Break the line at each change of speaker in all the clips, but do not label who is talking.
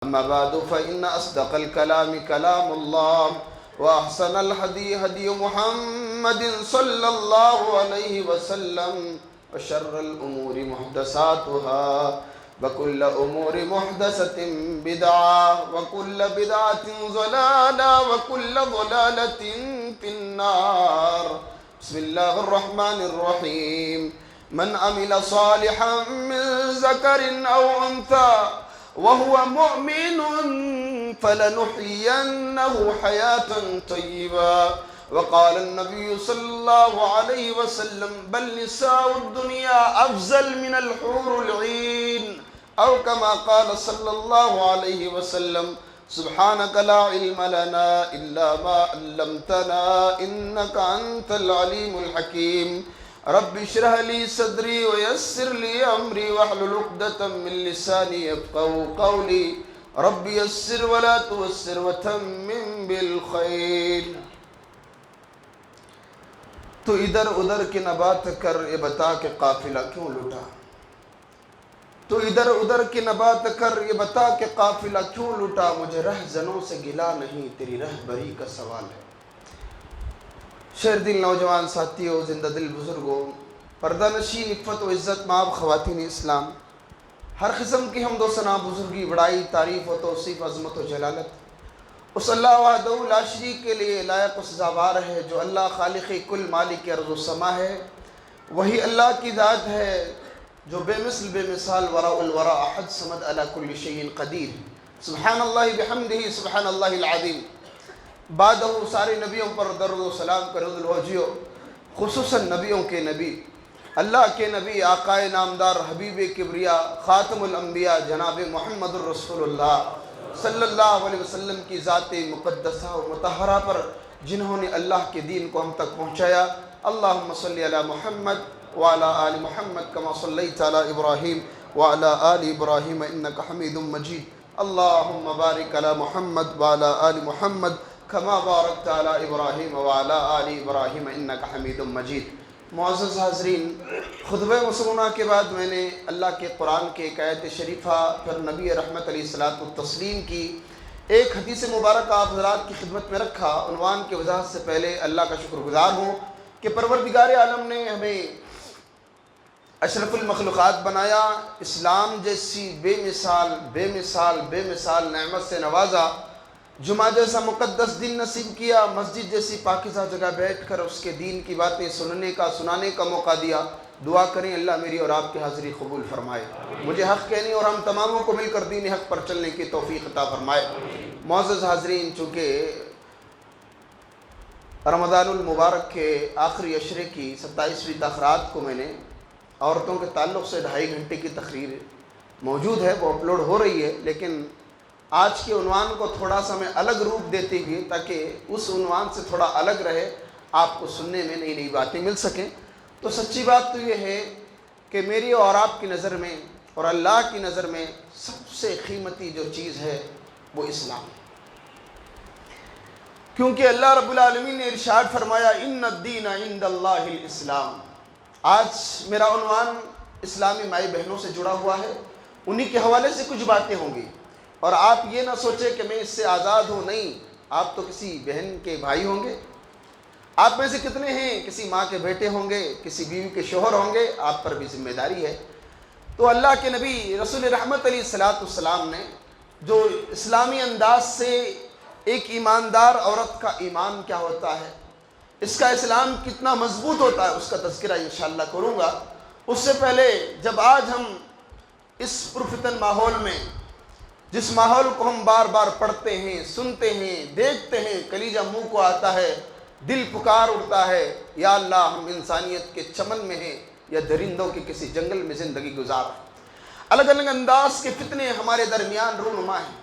أما بعد فإن أصدق الكلام كلام الله وأحسن الهدي هدي محمد صلى الله عليه وسلم وشر الأمور محدثاتها وكل أمور محدثة بدعة وكل بدعة ضلالة وكل ضلالة في النار. بسم الله الرحمن الرحيم. من عمل صالحا من ذكر أو أنثى وهو مؤمن فلنحيينه حياة طيبة. وقال النبي صلى الله عليه وسلم بل نساء الدنيا أفضل من الحور العين، أو كما قال صلى الله عليه وسلم سبحانك لا علم لنا إلا ما علمتنا إنك أنت العليم الحكيم. رب اشرح لي صدري ويسر لي امری واحلل عقدۃ من لسانی یفقهوا قولی. رب یسر ولا تعسر وتمم بالخیر. تو ادھر ادھر کی نہ بات کر یہ بتا کہ قافلہ کیوں لٹا. تو ادھر ادھر کی نہ بات کر یہ بتا کہ قافلہ کیوں لٹا. مجھے رہزنوں سے گلا نہیں تیری رہبری کا سوال ہے. شہر دل نوجوان ساتھیوں، زندہ دل بزرگوں، پردہ نشین، عفت و عزت مآب خواتین اسلام، ہر قسم کی حمد و ثنا، بزرگی، بڑائی، تعریف و توصیف، عظمت و جلالت اس اللہ وحدہ لا شریک کے لیے لائق و سزاوار ہے جو اللہ خالق کل مالک ارض و سما ہے. وہی اللہ کی ذات ہے جو بے مثل بے مثال وراء الورا احد صمد علی کل شیء قدیر. سبحان اللہ بحمدہ سبحان اللہ العظیم. بعدہ سارے نبیوں پر درود و سلام کا نزول ہو، خصوصاً نبیوں کے نبی، اللہ کے نبی، آقائے نامدار، حبیب کبریا، خاتم الانبیاء جناب محمد الرسول اللہ صلی اللہ علیہ وسلم کی ذات مقدسہ و مطہرہ پر جنہوں نے اللہ کے دین کو ہم تک پہنچایا. اللہم صلی علی محمد وعلی آل محمد کما صلیت علی ابراہیم وعلی آل ابراہیم انک حمید مجید. اللہم بارک علی محمد وعلی آل محمد کما بارکت علی ابراہیم وعلی آل ابراہیم انک حمید مجید. معزز حاضرین، خطبہ مسنونہ کے بعد میں نے اللہ کے قرآن کے ایک آیت شریفہ، پھر نبی رحمت علیہ الصلوۃ والتسلیم کی ایک حدیث مبارکہ آپ حضرات کی خدمت میں رکھا. عنوان کی وضاحت سے پہلے اللہ کا شکر گزار ہوں کہ پروردگار عالم نے ہمیں اشرف المخلوقات بنایا، اسلام جیسی بے مثال نعمت سے نوازا، جمعہ جیسا مقدس دن نصیب کیا، مسجد جیسی پاکیزہ جگہ بیٹھ کر اس کے دین کی باتیں سنانے کا موقع دیا. دعا کریں اللہ میری اور آپ کی حاضری قبول فرمائے، مجھے حق کہنے اور ہم تماموں کو مل کر دین حق پر چلنے کی توفیق عطا فرمائے. معزز حاضرین، چونکہ رمضان المبارک کے آخری عشرے کی 27ویں تقرات کو میں نے عورتوں کے تعلق سے 2.5 گھنٹے کی تقریر موجود ہے، وہ اپلوڈ ہو رہی ہے، لیکن آج کے عنوان کو تھوڑا سا میں الگ روپ دیتے ہوئے تاکہ اس عنوان سے تھوڑا الگ رہے، آپ کو سننے میں نئی باتیں مل سکیں. تو سچی بات تو یہ ہے کہ میری اور آپ کی نظر میں اور اللہ کی نظر میں سب سے قیمتی جو چیز ہے وہ اسلام، کیونکہ اللہ رب العالمین نے ارشاد فرمایا ان الدین عند اللہ الاسلام. آج میرا عنوان اسلامی مائی بہنوں سے جڑا ہوا ہے، انہی کے حوالے سے کچھ باتیں ہوں گی. اور آپ یہ نہ سوچیں کہ میں اس سے آزاد ہوں، نہیں، آپ تو کسی بہن کے بھائی ہوں گے. آپ میں سے کتنے ہیں کسی ماں کے بیٹے ہوں گے، کسی بیوی کے شوہر ہوں گے، آپ پر بھی ذمہ داری ہے. تو اللہ کے نبی رسول رحمت علیہ الصلوۃ والسلام نے جو اسلامی انداز سے ایک ایماندار عورت کا ایمان کیا ہوتا ہے، اس کا اسلام کتنا مضبوط ہوتا ہے، اس کا تذکرہ انشاءاللہ کروں گا. اس سے پہلے جب آج ہم اس پرفتن ماحول میں، جس ماحول کو ہم بار بار پڑھتے ہیں، سنتے ہیں، دیکھتے ہیں، کلیجہ منہ کو آتا ہے، دل پکار اٹھتا ہے، یا اللہ ہم انسانیت کے چمن میں ہیں یا درندوں کے کسی جنگل میں زندگی گزار ہیں. الگ الگ انداز کے فتنے ہمارے درمیان رونما ہیں.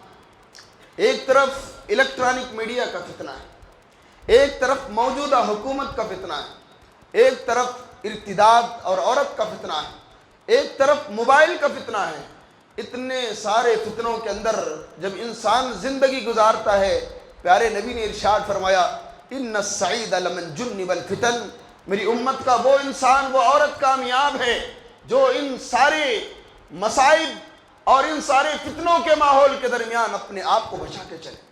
ایک طرف الیکٹرانک میڈیا کا فتنہ ہے، ایک طرف موجودہ حکومت کا فتنہ ہے، ایک طرف ارتداد اور عورت کا فتنہ ہے، ایک طرف موبائل کا فتنہ ہے. اتنے سارے فتنوں کے اندر جب انسان زندگی گزارتا ہے، پیارے نبی نے ارشاد فرمایا ان السعید لمن جنب الفتن، میری امت کا وہ انسان، وہ عورت کامیاب ہے جو ان سارے مصائب اور ان سارے فتنوں کے ماحول کے درمیان اپنے آپ کو بچا کے چلیں۔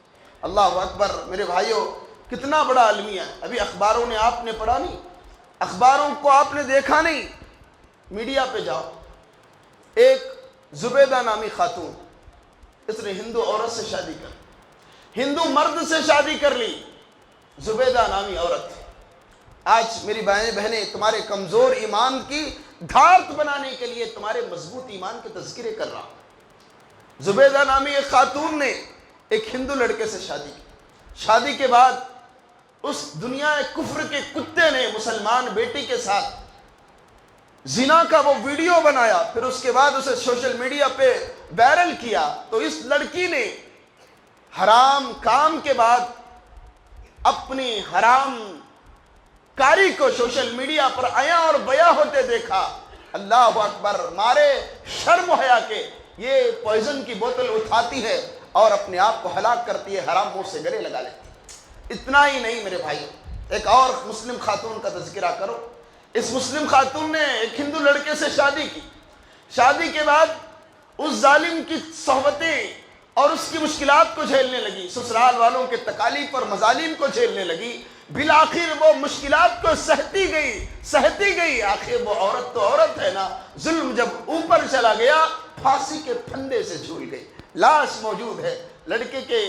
اللہ اکبر میرے بھائیوں، کتنا بڑا المیہ ہے۔ ابھی اخباروں نے آپ نے پڑھا نہیں، اخباروں کو آپ نے دیکھا نہیں، میڈیا پہ جاؤ، ایک زبیدہ نامی خاتون، اس نے ہندو عورت سے شادی کر لی، ہندو مرد سے شادی کر لی، زبیدہ نامی عورت۔ آج میری بہنیں تمہارے کمزور ایمان کی دھارت بنانے کے لیے تمہارے مضبوط ایمان کے تذکرے کر رہا ہوں۔ زبیدہ نامی ایک خاتون نے ایک ہندو لڑکے سے شادی کی، شادی کے بعد اس دنیا کفر کے کتے نے مسلمان بیٹی کے ساتھ زنا کا وہ ویڈیو بنایا، پھر اس کے بعد اسے سوشل میڈیا پہ وائرل کیا، تو اس لڑکی نے حرام کام کے بعد اپنی حرام کاری کو سوشل میڈیا پر آیا اور بیاں ہوتے دیکھا۔ اللہ اکبر، مارے شرم و حیا کے یہ پوائزن کی بوتل اٹھاتی ہے اور اپنے آپ کو ہلاک کرتی ہے، حرام منہ سے گلے لگا لیتی ہے۔ اتنا ہی نہیں میرے بھائی، ایک اور مسلم خاتون کا تذکرہ کرو۔ اس مسلم خاتون نے ایک ہندو لڑکے سے شادی کی، شادی کے بعد اس ظالم کی صحبتیں اور اس کی مشکلات کو جھیلنے لگی، سسرال والوں کے تکالیف اور مظالم کو جھیلنے لگی، بالآخر وہ مشکلات کو سہتی گئی۔ آخر وہ عورت تو عورت ہے نا، ظلم جب اوپر چلا گیا پھانسی کے پھندے سے جھول گئی، لاش موجود ہے۔ لڑکے کے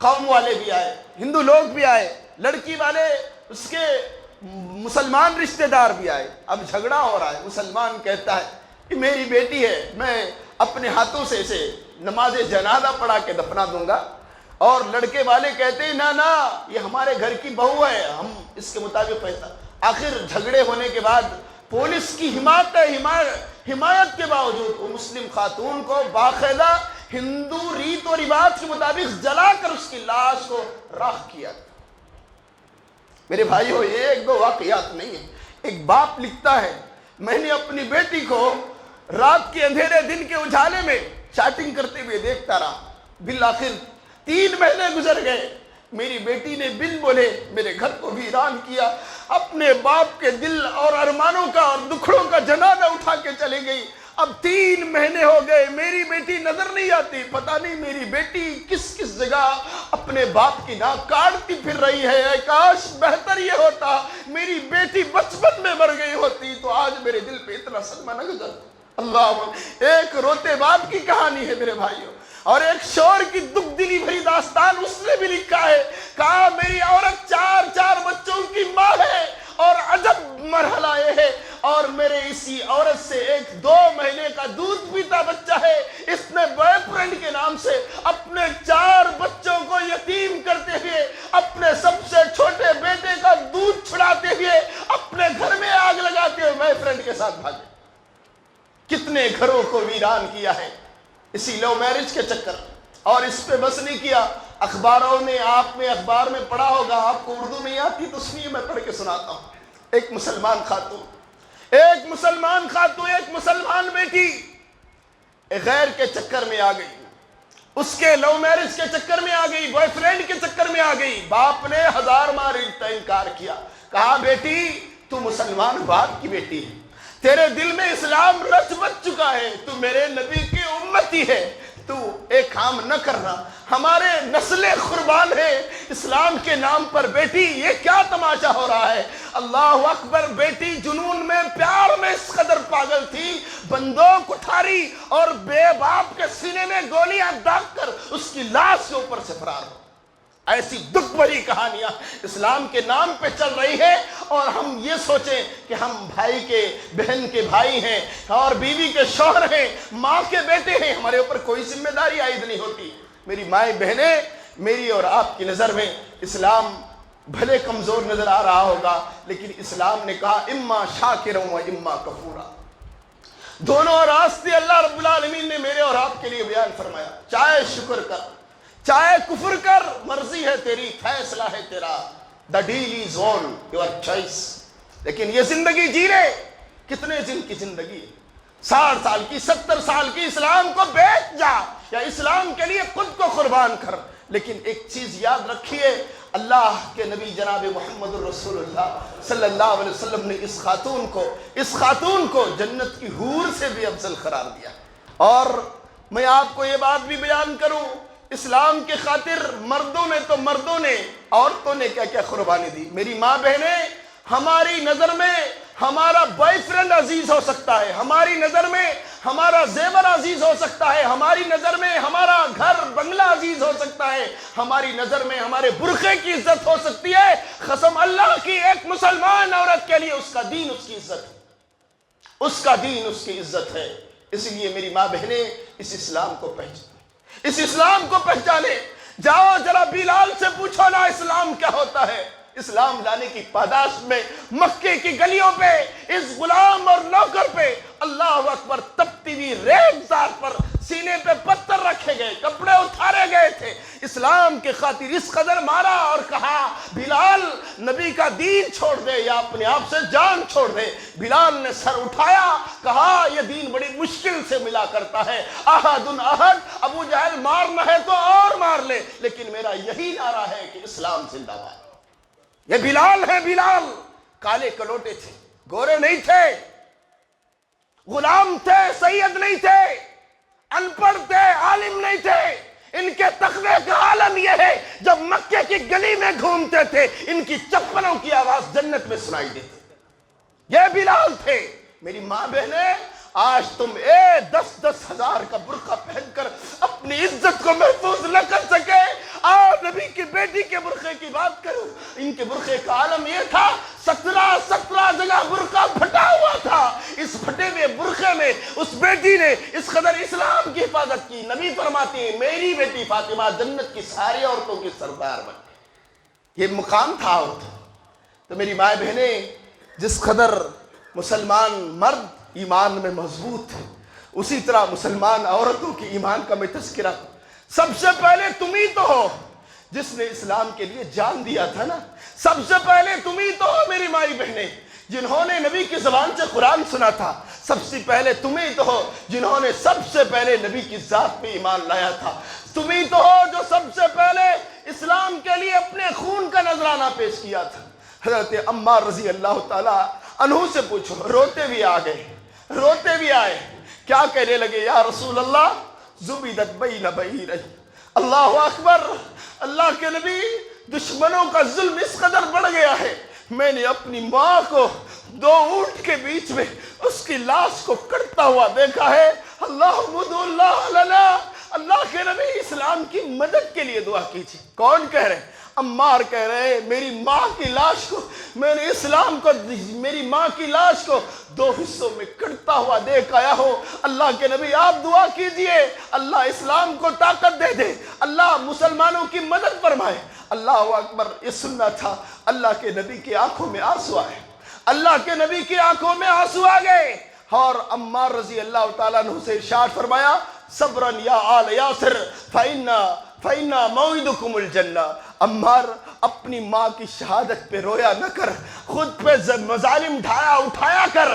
قوم والے بھی آئے، ہندو لوگ بھی آئے، لڑکی والے اس کے مسلمان رشتہ دار بھی آئے۔ اب جھگڑا ہو رہا ہے، مسلمان کہتا ہے کہ میری بیٹی ہے، میں اپنے ہاتھوں سے اسے نماز جنازہ پڑھا کے دفنا دوں گا، اور لڑکے والے کہتے ہیں نا یہ ہمارے گھر کی بہو ہے، ہم اس کے مطابق فیصلہ۔ آخر جھگڑے ہونے کے بعد پولیس کی حمایت کے باوجود وہ مسلم خاتون کو باقاعدہ ہندو ریت و رواج کے مطابق جلا کر اس کی لاش کو راکھ کیا۔ میرے بھائیو، یہ ایک دو واقعات نہیں ہیں۔ ایک باپ لکھتا ہے، میں نے اپنی بیٹی کو رات کے اندھیرے دن کے اجالے میں چیٹنگ کرتے ہوئے دیکھتا رہا، بالآخر 3 مہینے گزر گئے، میری بیٹی نے بن بولے میرے گھر کو ویران کیا، اپنے باپ کے دل اور ارمانوں کا اور دکھڑوں کا جنازہ اٹھا کے چلے گئی۔ اب 3 مہینے ہو گئے، میری بیٹی نظر نہیں آتی، پتہ نہیں میری بیٹی کس کس جگہ اپنے باپ کی ناک کاٹتی پھر رہی ہے۔ اے کاش بہتر یہ ہوتا میری بیٹی بچپن میں مر گئی ہوتی تو آج میرے دل پہ اتنا صدمہ نہ گزرتا۔ اللہ، ایک روتے باپ کی کہانی ہے میرے بھائیوں، اور ایک شور کی دکھ دلی بھری داستان اس نے بھی لکھا ہے، کہا میری عورت 4 بچوں کی ماں ہے، اور عجب مرحلہ یہ ہے، اور میرے اسی عورت سے ایک 2 مہینے کا دودھ پیتا بچہ ہے، اس نے بوائے فرینڈ کے نام سے اپنے 4 بچوں کو یتیم کرتے ہوئے، اپنے سب سے چھوٹے بیٹے کا دودھ چھڑاتے ہوئے، اپنے گھر میں آگ لگاتے ہوئے بوائے فرینڈ کے ساتھ بھاگے۔ کتنے گھروں کو ویران کیا ہے اسی لو میرج کے چکر، اور اس پہ بس نہیں کیا، اخباروں نے آپ نے اخبار میں پڑھا ہوگا، آپ کو اردو نہیں آتی تو سنیے میں پڑھ کے سناتا ہوں۔ ایک مسلمان خاتون، ایک مسلمان بیٹی غیر کے چکر میں آ گئی، اس کے لو میرج کے چکر میں آ گئی، بوائے فرینڈ کے چکر میں آ گئی۔ باپ نے 1000 بار انکار کیا، کہا بیٹی تو مسلمان باپ کی بیٹی ہے، تیرے دل میں اسلام رچ بچ چکا ہے، تو میرے نبی کی امتی ہے، تو ایک کام نہ کرنا، ہمارے نسل قربان ہے اسلام کے نام پر۔ بیٹی یہ کیا تماشا ہو رہا ہے؟ اللہ اکبر، بیٹی جنون میں پیار میں اس قدر پاگل تھی، بندوق اٹھاری اور بے باپ کے سینے میں گولیاں داغ کر اس کی لاش کے اوپر سے فرار ہو۔ ایسی دکھ بھری کہانیاں اسلام کے نام پہ چل رہی ہے، اور ہم یہ سوچیں کہ ہم بھائی کے بہن کے بھائی ہیں اور بیوی کے شوہر ہیں، ماں کے بیٹے ہیں، ہمارے اوپر کوئی ذمہ داری عائد نہیں ہوتی۔ میری مائیں بہنیں، میری اور آپ کی نظر میں اسلام بھلے کمزور نظر آ رہا ہوگا، لیکن اسلام نے کہا اما شاکرا و اما کفورا، دونوں راستے اللہ رب العالمین نے میرے اور آپ کے لیے بیان فرمایا۔ چاہے شکر کر، چاہے کفر کر، مرضی ہے تیری، فیصلہ ہے تیرا، the deal is on your choice۔ لیکن یہ زندگی جی رہے، کتنے دن کی زندگی، 60 سال کی، 70 سال کی، اسلام کو بیچ جا یا اسلام کے لیے خود کو قربان کر۔ لیکن ایک چیز یاد رکھیے، اللہ کے نبی جناب محمد الرسول اللہ صلی اللہ علیہ وسلم نے اس خاتون کو جنت کی حور سے بھی افضل قرار دیا۔ اور میں آپ کو یہ بات بھی بیان کروں، اسلام کے خاطر مردوں نے عورتوں نے کیا کیا قربانی دی۔ میری ماں بہنیں، ہماری نظر میں ہمارا بوائے فرینڈ عزیز ہو سکتا ہے، ہماری نظر میں ہمارا زیور عزیز ہو سکتا ہے، ہماری نظر میں ہمارا گھر بنگلہ عزیز ہو سکتا ہے، ہماری نظر میں ہمارے برقعے کی عزت ہو سکتی ہے، قسم اللہ کی ایک مسلمان عورت کے لیے اس کا دین اس کی عزت ہے، اس کا دین اس کی عزت ہے۔ اس لیے میری ماں بہنیں، اس اسلام کو پہچانے، اس اسلام کو پہچانے۔ جاؤ ذرا بلال سے پوچھو نا اسلام کیا ہوتا ہے۔ اسلام لانے کی پاداش میں مکے کی گلیوں پہ اس غلام اور نوکر پہ اللہ اکبر تپتی ہوئی ریگزار پر سینے پہ پتھر رکھے گئے، کپڑے اتارے گئے تھے، اسلام کے خاطر اس قدر مارا اور کہا بلال نبی کا دین چھوڑ دے یا اپنے آپ سے جان چھوڑ دے۔ بلال نے سر اٹھایا، کہا یہ دین بڑی مشکل سے ملا کرتا ہے، احد احد، ابو جہل مارنا ہے تو اور مار لے، لیکن میرا یہی نعرہ ہے کہ اسلام زندہ باد۔ یہ بلال ہے، بلال کالے کلوٹے تھے، گورے نہیں تھے، غلام تھے، سید نہیں تھے، ان پڑھ تھے، عالم نہیں تھے۔ ان کے تقوی کا عالم یہ ہے، جب مکے کی گلی میں گھومتے تھے ان کی چپلوں کی آواز جنت میں سنائی دیتی۔ یہ بلال تھے۔ میری ماں بہنیں، آج تم 10-10 ہزار کا برقع پہن کر اپنی عزت کو محفوظ نہ کر سکے، آؤ نبی کی بیٹی کے برقعے کی بات کرو۔ ان کے برقعے کا عالم یہ تھا، 17 جگہ برقعہ پھٹا ہوا تھا۔ اس پھٹے ہوئے برقعے میں اس بیٹی نے اس قدر اسلام کی حفاظت کی۔ نبی فرماتے ہیں میری بیٹی فاطمہ جنت کی ساری عورتوں کی سردار بن گئی۔ یہ مقام تھا عورتوں۔ تو میری ماں بہنیں، جس قدر مسلمان مرد ایمان میں مضبوط ہے، اسی طرح مسلمان عورتوں کی ایمان کا میں تذکرہ کروں۔ سب سے پہلے تم ہی تو ہو جس نے اسلام کے لیے جان دیا تھا نا، سب سے پہلے تم ہی تو ہو میری مائی بہنیں جنہوں نے نبی کی زبان سے قرآن سنا تھا، سب سے پہلے تم ہی تو ہو جنہوں نے سب سے پہلے نبی کی ذات پہ ایمان لایا تھا، تم ہی تو ہو جو سب سے پہلے اسلام کے لیے اپنے خون کا نذرانہ پیش کیا تھا۔ حضرت عمار رضی اللہ تعالیٰ عنہ سے پوچھو، روتے بھی آ گئے، روتے بھی آئے، کیا کہنے لگے؟ یا رسول اللہ زبیدت بین بعیرین، اللہ اکبر، اللہ کے نبی دشمنوں کا ظلم اس قدر بڑھ گیا ہے، میں نے اپنی ماں کو 2 اونٹ کے بیچ میں اس کی لاش کو کٹتا ہوا دیکھا ہے، اللہم ادعو اللہ لنا، اللہ کے نبی اسلام کی مدد کے لیے دعا کیجیے۔ کون کہہ رہے ہیں؟ عمار کہہ رہے ہیں میری ماں کی لاش کو میں نے اسلام کو، میری ماں کی لاش کو 2 حصوں میں کٹتا ہوا دیکھ آیا ہو، اللہ کے نبی آپ دعا کیجئے اللہ اسلام کو طاقت دے دے، اللہ مسلمانوں کی مدد فرمائے۔ اللہ اکبر، یہ سننا تھا۔ اللہ کے نبی کی آنکھوں میں آنسو آئے، اللہ کے نبی کی آنکھوں میں آنسو آ گئے، اور عمار رضی اللہ تعالیٰ عنہ سے ارشاد فرمایا صبرا یا آل یاسر فَإِنَّا مَوْعِدُكُمُ الْجَنَّةُ۔ عمار اپنی ماں کی شہادت پہ رویا نہ کر، خود پہ مظالم اٹھایا کر،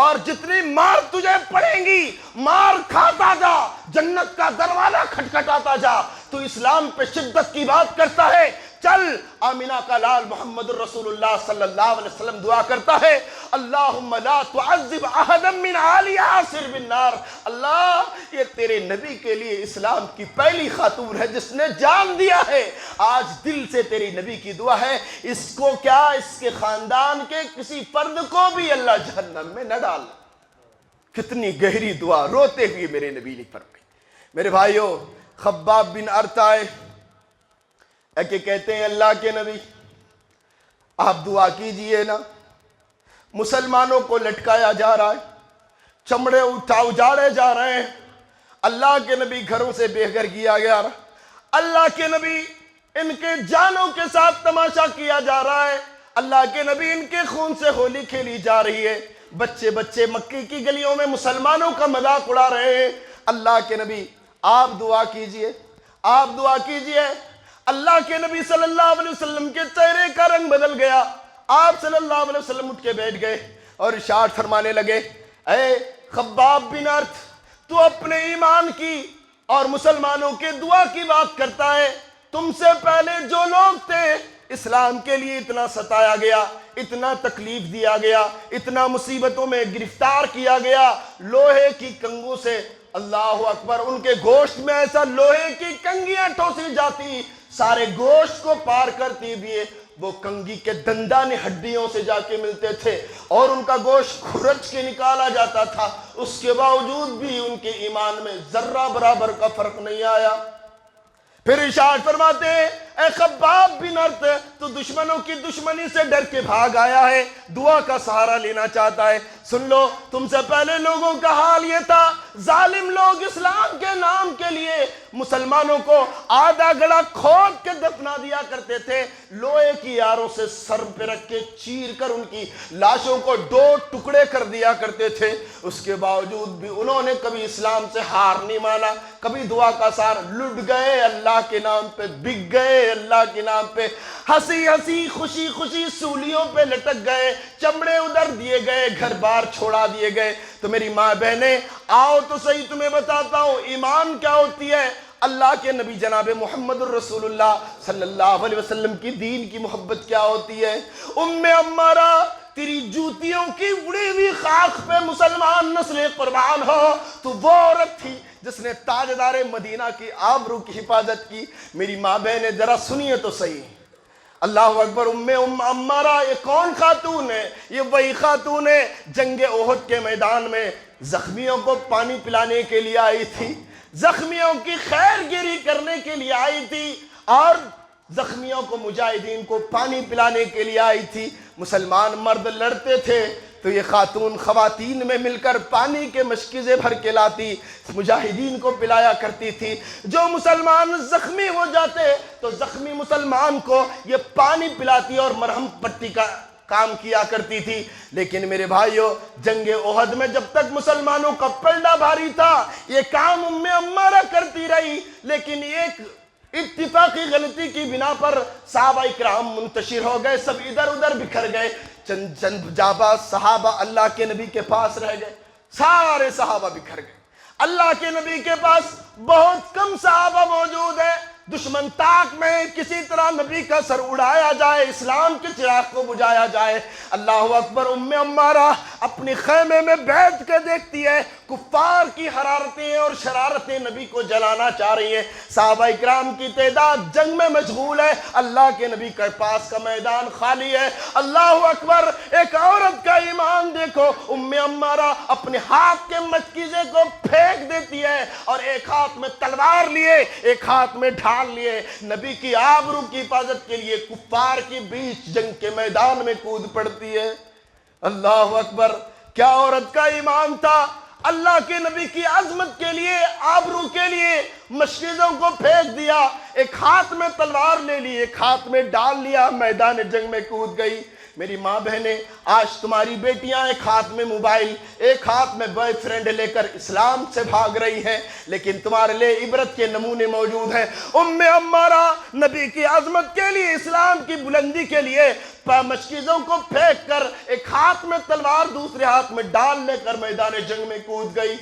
اور جتنی مار تجھے پڑیں گی مار کھاتا جا، جنت کا دروازہ کھٹکھٹاتا جا۔ تو اسلام پہ شدت کی بات کرتا ہے، چل آمینہ کا لال محمد الرسول اللہ صلی اللہ علیہ وسلم دعا کرتا ہے اللہم لا تعذب احدا من آل یاسر بالنار، اللہ یہ تیرے نبی کے لیے اسلام کی پہلی خاتون ہے جس نے جان دیا ہے، آج دل سے تیری نبی کی دعا ہے، اس کو کیا اس کے خاندان کے کسی فرد کو بھی اللہ جہنم میں نہ ڈال۔ کتنی گہری دعا روتے ہوئے میرے نبی نے فرمائی۔ میرے بھائیوں، خباب بن ارتا کہ کہتے ہیں اللہ کے نبی آپ دعا کیجئے نا، مسلمانوں کو لٹکایا جا رہا ہے، چمڑے اجاڑے جا رہے ہیں، اللہ کے نبی گھروں سے بے گھر کیا گیا، اللہ کے نبی ان کے جانوں کے ساتھ تماشا کیا جا رہا ہے، اللہ کے نبی ان کے خون سے ہولی کھیلی جا رہی ہے، بچے بچے مکے کی گلیوں میں مسلمانوں کا مذاق اڑا رہے ہیں، اللہ کے نبی آپ دعا کیجئے، آپ دعا کیجئے۔ اللہ کے نبی صلی اللہ علیہ وسلم کے چہرے کا رنگ بدل گیا، آپ صلی اللہ علیہ وسلم اٹھ کے بیٹھ گئے اور ارشاد فرمانے لگے اے خباب بن ارت، تو اپنے ایمان کی اور مسلمانوں کے دعا کی بات کرتا ہے، تم سے پہلے جو لوگ تھے اسلام کے لیے اتنا ستایا گیا، اتنا تکلیف دیا گیا، اتنا مصیبتوں میں گرفتار کیا گیا، لوہے کی کنگھوں سے اللہ اکبر، ان کے گوشت میں ایسا لوہے کی کنگیاں ٹھوسی جاتی، سارے گوشت کو پار کرتی بھی وہ کنگی کے دندان ہڈیوں سے جا کے ملتے تھے اور ان کا گوشت کھرچ کے نکالا جاتا تھا، اس کے باوجود بھی ان کے ایمان میں ذرہ برابر کا فرق نہیں آیا۔ پھر ارشاد فرماتے ہیں اے خباب بن ارت، تو دشمنوں کی دشمنی سے ڈر کے بھاگ آیا ہے، دعا کا سہارا لینا چاہتا ہے۔ سن لو، تم سے پہلے لوگوں کا حال یہ تھا، ظالم لوگ اسلام کے نام کے لیے مسلمانوں کو آدھا گڑا کھود کے دفنا دیا کرتے تھے، لوہے کی یاروں سے سر پہ رکھ کے چیر کر ان کی لاشوں کو دو ٹکڑے کر دیا کرتے تھے۔ اس کے باوجود بھی انہوں نے کبھی اسلام سے ہار نہیں مانا، کبھی دعا کا سہارا، لٹ گئے اللہ کے نام پہ، بک گئے اللہ کے نام پہ، ہنسی ہنسی خوشی خوشی سولیوں پہ لٹک گئے، چمڑے ادھر دیے گئے، گھر بار چھوڑا دیے گئے۔ تو میری ماں بہنیں، آؤ تو صحیح تمہیں بتاتا ہوں ایمان کیا ہوتی ہے۔ اللہ کے نبی جناب محمد الرسول اللہ صلی اللہ علیہ وسلم کی دین کی محبت کیا ہوتی ہے۔ ام عمارہ، تیری جوتیوں کی اڑی ہوئی خاک پہ مسلمان نسلیں قربان ہو، تو وہ عورت تھی جس نے تاجدار مدینہ کی آبرو کی حفاظت کی۔ میری ماں بہنیں ذرا سنیے تو صحیح، اللہ اکبر، ام عمارہ یہ کون خاتون ہے؟ یہ وہی خاتون ہے جنگ احد کے میدان میں زخمیوں کو پانی پلانے کے لیے آئی تھی، زخمیوں کی خیر گیری کرنے کے لیے آئی تھی، اور زخمیوں کو مجاہدین کو پانی پلانے کے لیے آئی تھی۔ مسلمان مرد لڑتے تھے تو یہ خاتون خواتین میں مل کر پانی کے مشکیزیں بھر کے لاتی، مجاہدین کو پلایا کرتی تھی۔ جو مسلمان زخمی ہو جاتے تو زخمی مسلمان کو یہ پانی پلاتی اور مرہم پٹی کا کام کیا کرتی تھی۔ لیکن میرے بھائیوں، جنگ احد میں جب تک مسلمانوں کا پلڑا بھاری تھا یہ کام ام عمارہ کرتی رہی، لیکن ایک اتفاقی غلطی کی بنا پر صحابہ اکرام منتشر ہو گئے، سب ادھر ادھر بکھر گئے، چند جاباز صحابہ اللہ کے نبی کے پاس رہ گئے، سارے صحابہ بکھر گئے۔ اللہ کے نبی کے پاس بہت کم صحابہ موجود ہیں، دشمن طاق میں کسی طرح نبی کا سر اڑایا جائے، اسلام کے چراغ کو بجھایا جائے۔ اللہ اکبر، ام عمارہ اپنی خیمے میں بیٹھ کے دیکھتی ہے کفار کی حرارتیں اور شرارتیں نبی کو جلانا چاہ رہی ہیں، صحابہ اکرام کی تعداد جنگ میں مشغول ہے، اللہ کے نبی کے پاس کا میدان خالی ہے۔ اللہ اکبر، ایک عورت کا ایمان دیکھو، ام عمارہ اپنے ہاتھ کے مشکیزے کو پھینک دیتی ہے اور ایک ہاتھ میں تلوار لیے ایک ہاتھ میں ڈھال لیے نبی کی آبرو کی حفاظت کے لیے کفار کے بیچ جنگ کے میدان میں کود پڑتی ہے۔ اللہ اکبر، کیا عورت کا ایمان تھا! اللہ کے نبی کی عظمت کے لیے، آبرو کے لیے مشکیزوں کو پھینک دیا، ایک ہاتھ میں تلوار لے لی، ایک ہاتھ میں ڈال لیا، میدان جنگ میں کود گئی۔ میری ماں بہنیں، آج تمہاری بیٹیاں ایک ہاتھ میں موبائل، ایک ہاتھ میں بوائے فرینڈ لے کر اسلام سے بھاگ رہی ہیں، لیکن تمہارے لئے عبرت کے نمونے موجود ہیں۔ ام عمارہ نبی کی عظمت کے لیے، اسلام کی بلندی کے لیے مشکیزوں کو پھینک کر ایک ہاتھ میں تلوار دوسرے ہاتھ میں ڈال لے کر میدان جنگ میں کود گئی۔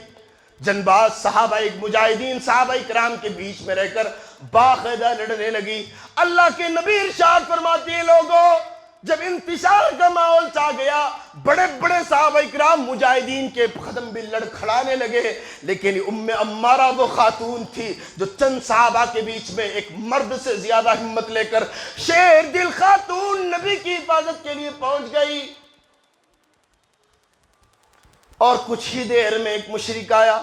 جنباز صحابہ مجاہدین صحابہ اکرام کے بیچ میں رہ کر باقاعدہ لڑنے لگی۔ اللہ کے نبی ارشاد فرماتے ہیں، لوگوں جب انتشار کا ماحول چھا گیا، بڑے بڑے صحابہ اکرام مجاہدین کے قدم بھی لڑکھڑانے لگے، لیکن ام عمارہ وہ خاتون تھی جو چند صحابہ کے بیچ میں ایک مرد سے زیادہ ہمت لے کر شیر دل خاتون نبی کی حفاظت کے لیے پہنچ گئی۔ اور کچھ ہی دیر میں ایک مشرک آیا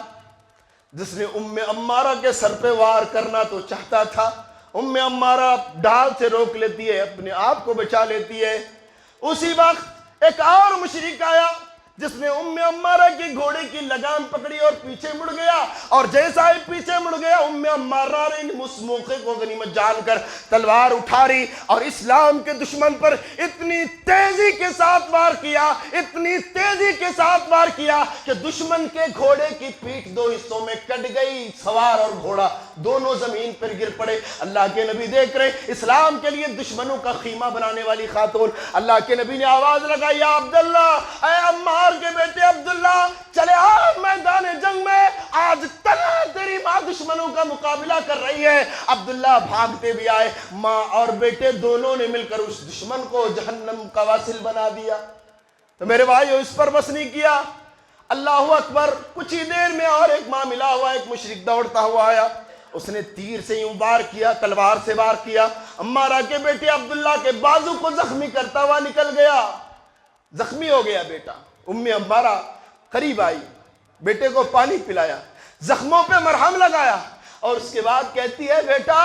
جس نے ام عمارہ کے سر پہ وار کرنا تو چاہتا تھا، ام عمارہ ڈال سے روک لیتی ہے، اپنے آپ کو بچا لیتی ہے۔ اسی وقت ایک اور مشرک آیا جس نے ام عمارہ کی گھوڑے کی لگام پکڑی اور پیچھے مڑ گیا، اور جیسا ہی پیچھے مڑ گیا ام عمارہ نے اس موقع کو غنیمت جان کر تلوار اٹھاری اور اسلام کے دشمن پر اتنی تیزی کے ساتھ وار کیا، اتنی تیزی کے ساتھ وار کیا کہ دشمن کے گھوڑے کی پیٹھ دو حصوں میں کٹ گئی، سوار اور گھوڑا دونوں زمین پر گر پڑے۔ اللہ کے نبی دیکھ رہے، اسلام کے لیے دشمنوں کا خیمہ بنانے والی خاتون۔ اللہ کے نبی نے آواز لگائی، یا عبداللہ، اے عمار کے بیٹے عبداللہ، چلے آ میدان جنگ میں، آج تنہا تیری ماں دشمنوں کا مقابلہ کر رہی ہے۔ عبداللہ بھاگتے بھی آئے، ماں اور بیٹے دونوں نے مل کر اس دشمن کو جہنم کا واصل بنا دیا۔ تو میرے بھائیو، اس پر بس نہیں کیا، اللہ اکبر. کچھ ہی دیر میں اور ایک معاملہ ہوا. ایک مشرک دوڑتا ہوا آیا, اس نے تیر سے یوں وار کیا, تلوار سے وار کیا. عمارہ کے بیٹے عبداللہ کے بازو کو زخمی کرتا ہوا نکل گیا, زخمی ہو گیا بیٹا. ام عمارہ قریب آئی, بیٹے کو پانی پلایا, زخموں پہ مرہم لگایا, اور اس کے بعد کہتی ہے بیٹا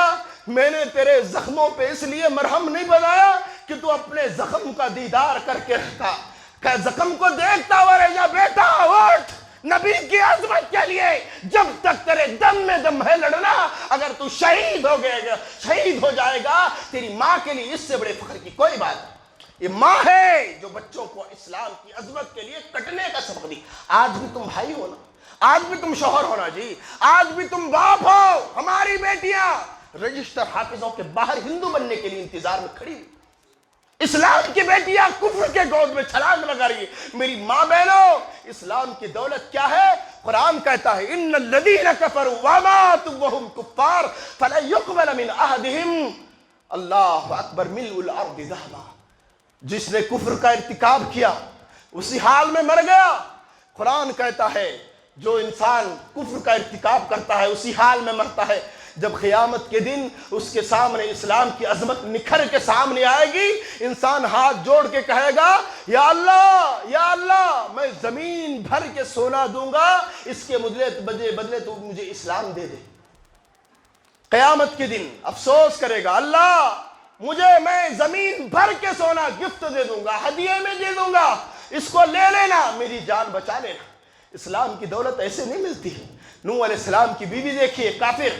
میں نے تیرے زخموں پہ اس لیے مرہم نہیں بنایا کہ تو اپنے زخم کا دیدار کر کے رہتا, کہ زخم کو دیکھتا ہوا رہ جا. بیٹا اٹھ, نبی کی عظمت کے لیے جب تک تیرے دم میں دم ہے لڑنا. اگر تو شہید ہو جائے گا, تیری ماں کے لیے اس سے بڑے فخر کی کوئی بات نہیں. یہ ماں ہے جو بچوں کو اسلام کی عظمت کے لیے کٹنے کا سبق دی. آج بھی تم بھائی ہو نا, آج بھی تم شوہر ہونا جی, آج بھی تم باپ ہو. ہماری بیٹیاں رجسٹر حافظوں کے باہر ہندو بننے کے لیے انتظار میں کھڑی, اسلام کی بیٹیاں کفر کے گود میں چھلانگ لگا رہی ہے. میری ماں بہنوں, اسلام کی دولت کیا ہے؟ قرآن کہتا ہے ان الذین کفروا وماتوا وهم کفار فلن يقبل من احدهم اللہ اکبر ملء الارض ذهبا. جس نے کفر کا ارتکاب کیا اسی حال میں مر گیا. قرآن کہتا ہے جو انسان کفر کا ارتکاب کرتا ہے اسی حال میں مرتا ہے. جب قیامت کے دن اس کے سامنے اسلام کی عظمت نکھر کے سامنے آئے گی, انسان ہاتھ جوڑ کے کہے گا یا اللہ میں زمین بھر کے سونا دوں گا, اس کے بدلے تو مجھے اسلام دے دے. قیامت کے دن افسوس کرے گا, اللہ میں زمین بھر کے سونا گفٹ دے دوں گا, ہدیے میں دے دوں گا, اس کو لے لینا, میری جان بچا لینا. اسلام کی دولت ایسے نہیں ملتی. نوح علیہ السلام کی بیوی دیکھیے کافر,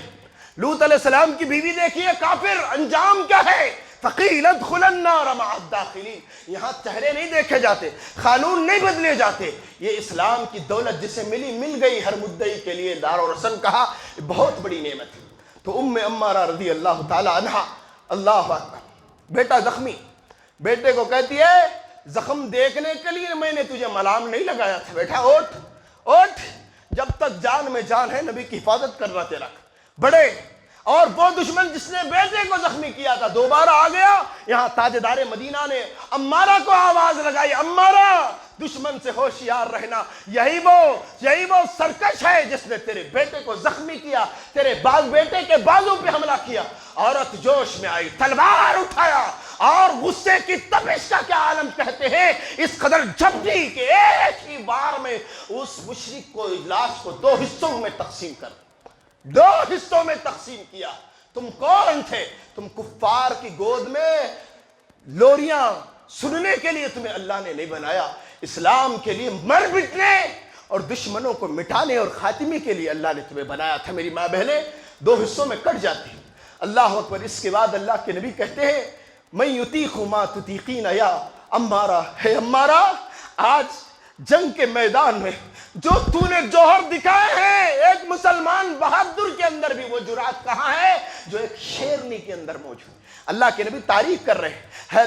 لوط علیہ السلام کی بیوی دیکھیے کافر, انجام کیا ہے؟ فقیل ادخل النار مع الداخلین. یہاں چہرے نہیں دیکھے جاتے, قانون نہیں بدلے جاتے. یہ اسلام کی دولت جسے مل گئی ہر مدعی کے لیے دار و رسن کہا, بہت بڑی نعمت ہے. تو ام عمارہ رضی اللہ تعالی عنہا, اللہ اکبر, بیٹا زخمی, بیٹے کو کہتی ہے زخم دیکھنے کے لیے میں نے تجھے ملام نہیں لگایا تھا, بیٹا اٹھ, جب تک جان میں جان ہے نبی کی حفاظت کرنا تیرا بڑے. اور وہ دشمن جس نے بیٹے کو زخمی کیا تھا دوبارہ آ گیا. یہاں تاجدار مدینہ نے عمارہ کو آواز لگائی, عمارہ دشمن سے ہوشیار رہنا, یہی وہ سرکش ہے جس نے تیرے بیٹے کو زخمی کیا, تیرے بیٹے کے بازو پہ حملہ کیا. عورت جوش میں آئی, تلوار اٹھایا, اور غصے کی تپش کا کیا عالم کہتے ہیں, اس قدر جھپٹی کہ ایک ہی بار میں اس مشرک کو, لاش کو دو حصوں میں تقسیم کیا. تم کون تھے؟ تم کفار کی گود میں لوریاں سننے کے لیے تمہیں اللہ نے نہیں بنایا, اسلام کے لیے مر مٹنے اور دشمنوں کو مٹانے اور خاتمے کے لیے اللہ نے تمہیں بنایا تھا. میری ماں بہنیں دو حصوں میں کٹ جاتی ہیں. اللہ اکبر. اس کے بعد اللہ کے نبی کہتے ہیں میں یطیق ما تطیقین یا عمارہ. ہے عمارہ, آج جنگ کے میدان میں جو تو نے جوہر دکھائے ہیں, ایک مسلمان بہادر کے اندر بھی وہ جرات کہاں ہے جو ایک شیرنی کے اندر موجود ہے. اللہ کے نبی تعریف کر رہے ہیں.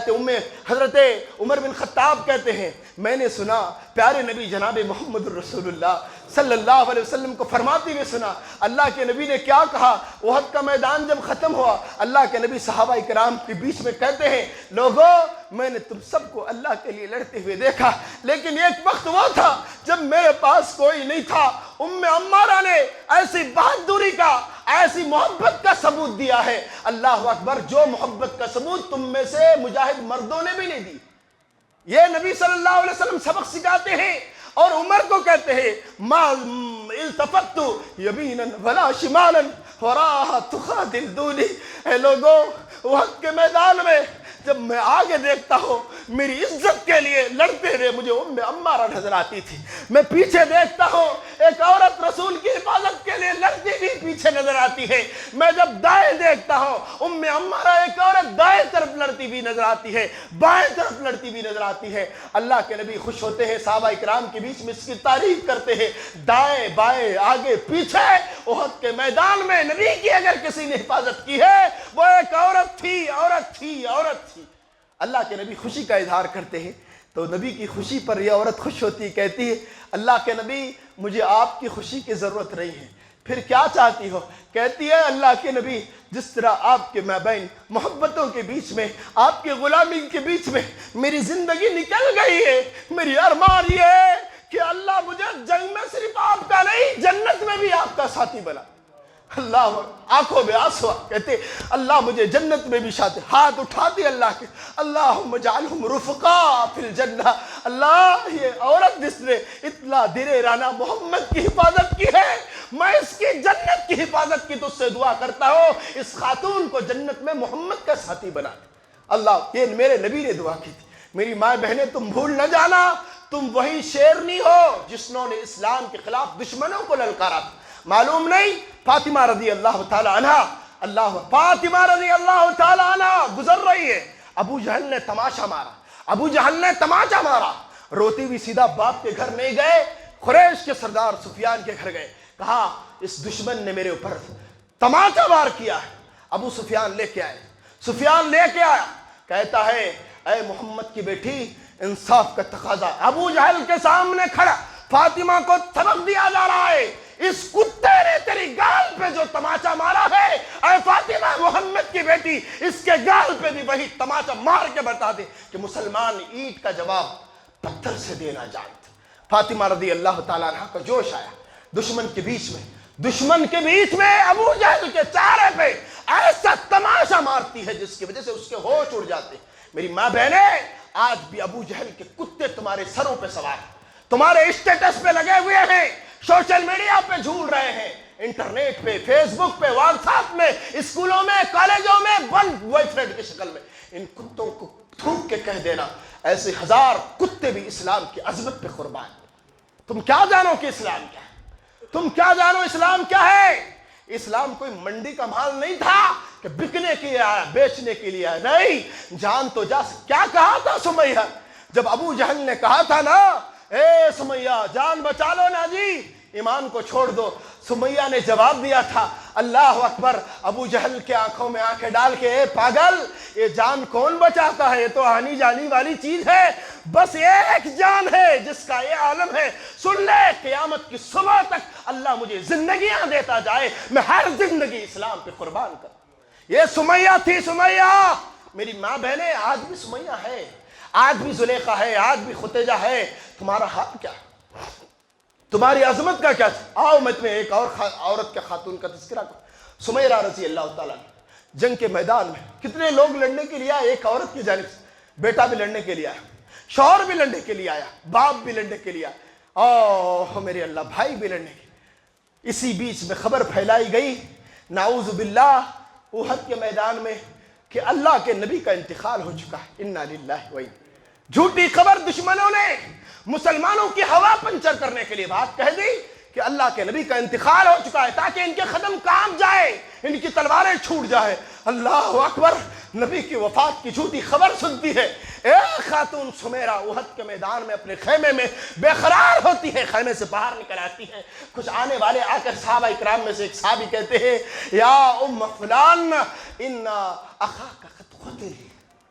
حضرت عمر بن خطاب کہتے ہیں میں نے سنا پیارے نبی جناب محمد رسول اللہ صلی اللہ علیہ وسلم کو فرماتے ہوئے سنا, اللہ کے نبی نے کیا کہا. احد کا میدان جب ختم ہوا, اللہ کے نبی صحابہ کرام کے بیچ میں کہتے ہیں لوگوں میں نے تم سب کو اللہ کے لیے لڑتے ہوئے دیکھا, لیکن ایک وقت وہ تھا جب میرے پاس کوئی نہیں تھا. ام عمارہ نے ایسی بہادری کا, ایسی محبت کا ثبوت دیا ہے. اللہ اکبر. جو محبت کا ثبوت تم میں سے مجاہد مردوں نے بھی نہیں دی. یہ نبی صلی اللہ علیہ وسلم سبق سکھاتے ہیں اور عمر کو کہتے ہیں ما التفت یمینا ولا شمالا وراها تخاذل دونی. اے لوگوں, وقت کے میدان میں جب میں آگے دیکھتا ہوں میری عزت کے لیے لڑتے رہے مجھے ام عمارہ نظر آتی تھی. میں پیچھے دیکھتا ہوں ایک عورت رسول کی حفاظت کے لیے لڑتی بھی پیچھے نظر آتی ہے. میں جب دائیں دیکھتا ہوں ام عمارہ ایک عورت دائیں طرف لڑتی بھی نظر آتی ہے, بائیں طرف لڑتی بھی نظر آتی ہے. اللہ کے نبی خوش ہوتے ہیں, صحابہ کرام کے بیچ میں اس کی تعریف کرتے ہیں. دائیں بائیں آگے پیچھے احد کے میدان میں نبی کی اگر کسی نے حفاظت کی ہے وہ ایک عورت تھی. اللہ کے نبی خوشی کا اظہار کرتے ہیں تو نبی کی خوشی پر یہ عورت خوش ہوتی, کہتی ہے اللہ کے نبی مجھے آپ کی خوشی کی ضرورت نہیں ہے, پھر کیا چاہتی ہو؟ کہتی ہے اللہ کے نبی جس طرح آپ کے مابین محبتوں کے بیچ میں, آپ کی غلامی کے بیچ میں میری زندگی نکل گئی ہے, میری ارمان یہ ہے کہ اللہ مجھے جنگ میں صرف آپ کا نہیں جنت میں بھی آپ کا ساتھی بنا. اللہ آنکھوں میں آنسو کہتے اللہ مجھے جنت میں بھی ساتھی. ہاتھ اٹھاتے اللہ کے اللہم اجعلہم رفقا فی الجنہ. اللہ یہ عورت جس نے اتنا دیر رانا محمد کی حفاظت کی ہے میں اس کی جنت کی حفاظت کی تجھ سے دعا کرتا ہوں اس خاتون کو جنت میں محمد کا ساتھی بنا دے. اللہ یہ میرے نبی نے دعا کی تھی. میری ماں بہنیں تم بھول نہ جانا تم وہی شیرنی ہو جس نے اسلام کے خلاف دشمنوں کو للکارا تھا. معلوم نہیں فاطمہ رضی اللہ تعالی عنہ فاطمہ رضی اللہ تعالی عنہ گزر رہی ہے. ابو جہل نے تماشا مارا روتی ہوئی سیدھا باپ کے گھر نہیں گئے قریش کے سردار سفیان کے گھر گئے. کہا اس دشمن نے میرے اوپر تماشا مار کیا ہے. ابو سفیان لے کے آیا کہتا ہے اے محمد کی بیٹی انصاف کا تقاضا. ابو جہل کے سامنے کھڑا فاطمہ کو سبق دیا جا رہا ہے اس کتے نے تیری گال پہ جو تماچا مارا ہے اے فاطمہ محمد کی بیٹی اس کے گال پہ بھی وہی تماچا مار کے بتا دے کہ مسلمان اینٹ کا جواب پتھر سے دینا جانتے. فاطمہ رضی اللہ تعالیٰ عنہ کا جوش آیا. دشمن کے بیچ میں ابو جہل کے چہرے پہ ایسا تماشا مارتی ہے جس کی وجہ سے اس کے ہوش اڑ جاتے. میری ماں بہنیں آج بھی ابو جہل کے کتے تمہارے سروں پہ سوار ہیں تمہارے اسٹیٹس پہ لگے ہوئے ہیں سوشل میڈیا پہ جھول رہے ہیں انٹرنیٹ پہ فیس بک پہ واٹس ایپ میں اسکولوں میں کالجوں میں بند بوائے فرینڈ کی شکل میں. ان کتوں کو تھوک کے کہہ دینا ایسے ہزار کتے بھی اسلام کی عظمت پہ قربان. تم کیا جانو کہ اسلام کیا ہے تم کیا جانو اسلام کیا ہے. اسلام کوئی منڈی کا مال نہیں تھا کہ بکنے کے لیے آیا بیچنے کے لیے آیا. نہیں جان تو جا کیا کہا تھا سمیہ جب ابو جہل نے کہا تھا نا اے سمیہ جان بچا لو نا جی ایمان کو چھوڑ دو. سمیہ نے جواب دیا تھا اللہ اکبر. ابو جہل کے آنکھوں میں آنکھیں ڈال کے اے پاگل یہ جان کون بچاتا ہے یہ تو آنی جانی والی چیز ہے. بس ایک جان ہے جس کا یہ عالم ہے. سن لے قیامت کی صبح تک اللہ مجھے زندگیاں دیتا جائے میں ہر زندگی اسلام پہ قربان کروں. یہ سمیہ تھی. سمیہ میری ماں بہنیں آج بھی سمیہ ہے آج بھی زلیخا ہے آج بھی ختیجہ ہے. تمہارا حال کیا تمہاری عظمت کا کیا. آؤ میں تمہیں ایک اور عورت کے خاتون کا تذکرہ کروں. سمیرہ رضی اللہ تعالیٰ جنگ کے میدان میں کتنے لوگ لڑنے کے لیے آئے. ایک عورت کی جانب سے بیٹا بھی لڑنے کے لیے آیا شوہر بھی لڑنے کے لیے آیا باپ بھی لڑنے کے لیے آیا اوہ میرے اللہ بھائی بھی لڑنے کے. اسی بیچ میں خبر پھیلائی گئی نعوذ باللہ احد کے میدان میں کہ اللہ کے نبی کا انتقال ہو چکا ہے. انا للہ و انا. جھوٹی خبر دشمنوں نے مسلمانوں کی ہوا پنچر کرنے کے لیے بات کہہ دی کہ اللہ کے نبی کا انتقال ہو چکا ہے تاکہ ان کے قدم کام جائے ان کی تلواریں چھوٹ جائے. اللہ اکبر. نبی کی وفات کی جھوٹی خبر سنتی ہے. ایک خاتون سمیرہ احد کے میدان میں اپنے خیمے میں بے قرار ہوتی ہے خیمے سے باہر نکل آتی ہے. کچھ آنے والے آ کر صحابہ اکرام میں سے ایک صحابی کہتے ہیں یا ام فلان ان اخاک قد قتل.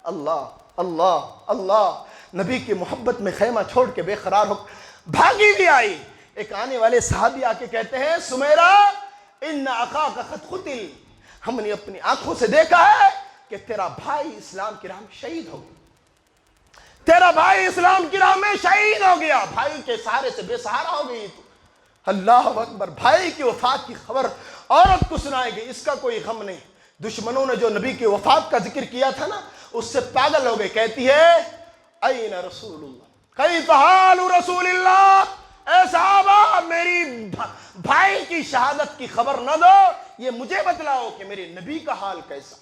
اللہ اللہ اللہ. نبی کی محبت میں خیمہ چھوڑ کے بے قرار ہو بھاگی بھی آئی. ایک آنے والے صحابی آ کے کہتے ہیں سمیرہ ان اخاک قد قتل. ہم نے اپنی آنکھوں سے دیکھا ہے کہ تیرا بھائی اسلام کی راہ میں شہید ہو گیا. تیرا بھائی اسلام کی راہ میں شہید ہو گیا. بھائی کے سہارے سے بے سہارا ہو گئی تو. اللہ اکبر. بھائی کی وفات کی خبر عورت کو سنائے گئی اس کا کوئی غم نہیں. دشمنوں نے جو نبی کی وفات کا ذکر کیا تھا نا اس سے پاگل ہو گئے. کہتی ہے این رسول اللہ کیف حال رسول اللہ. اے صحابہ میری بھائی کی شہادت کی خبر نہ دو یہ مجھے بتلاؤ کہ میرے نبی کا حال کیسا.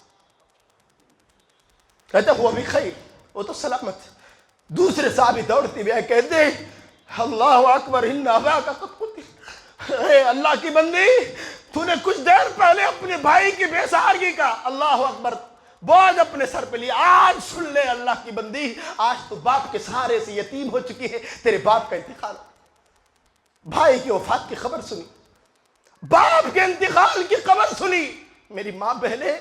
کہتے ہوا بھی خیر وہ تو سلامت. دوسرے صحابی دوڑتی بھی کہتے اللہ اکبر ان اباک قد قتل. اے اللہ کی بندی تو نے کچھ دیر پہلے اپنے بھائی کی بے سہارگی کا اللہ اکبر بوجھ اپنے سر پہ لیا. آج سن لے اللہ کی بندی آج تو باپ کے سہارے سے یتیم ہو چکی ہے. تیرے باپ کا انتقال بھائی کی وفات کی خبر سنی باپ کے انتقال کی خبر سنی. میری ماں بہنیں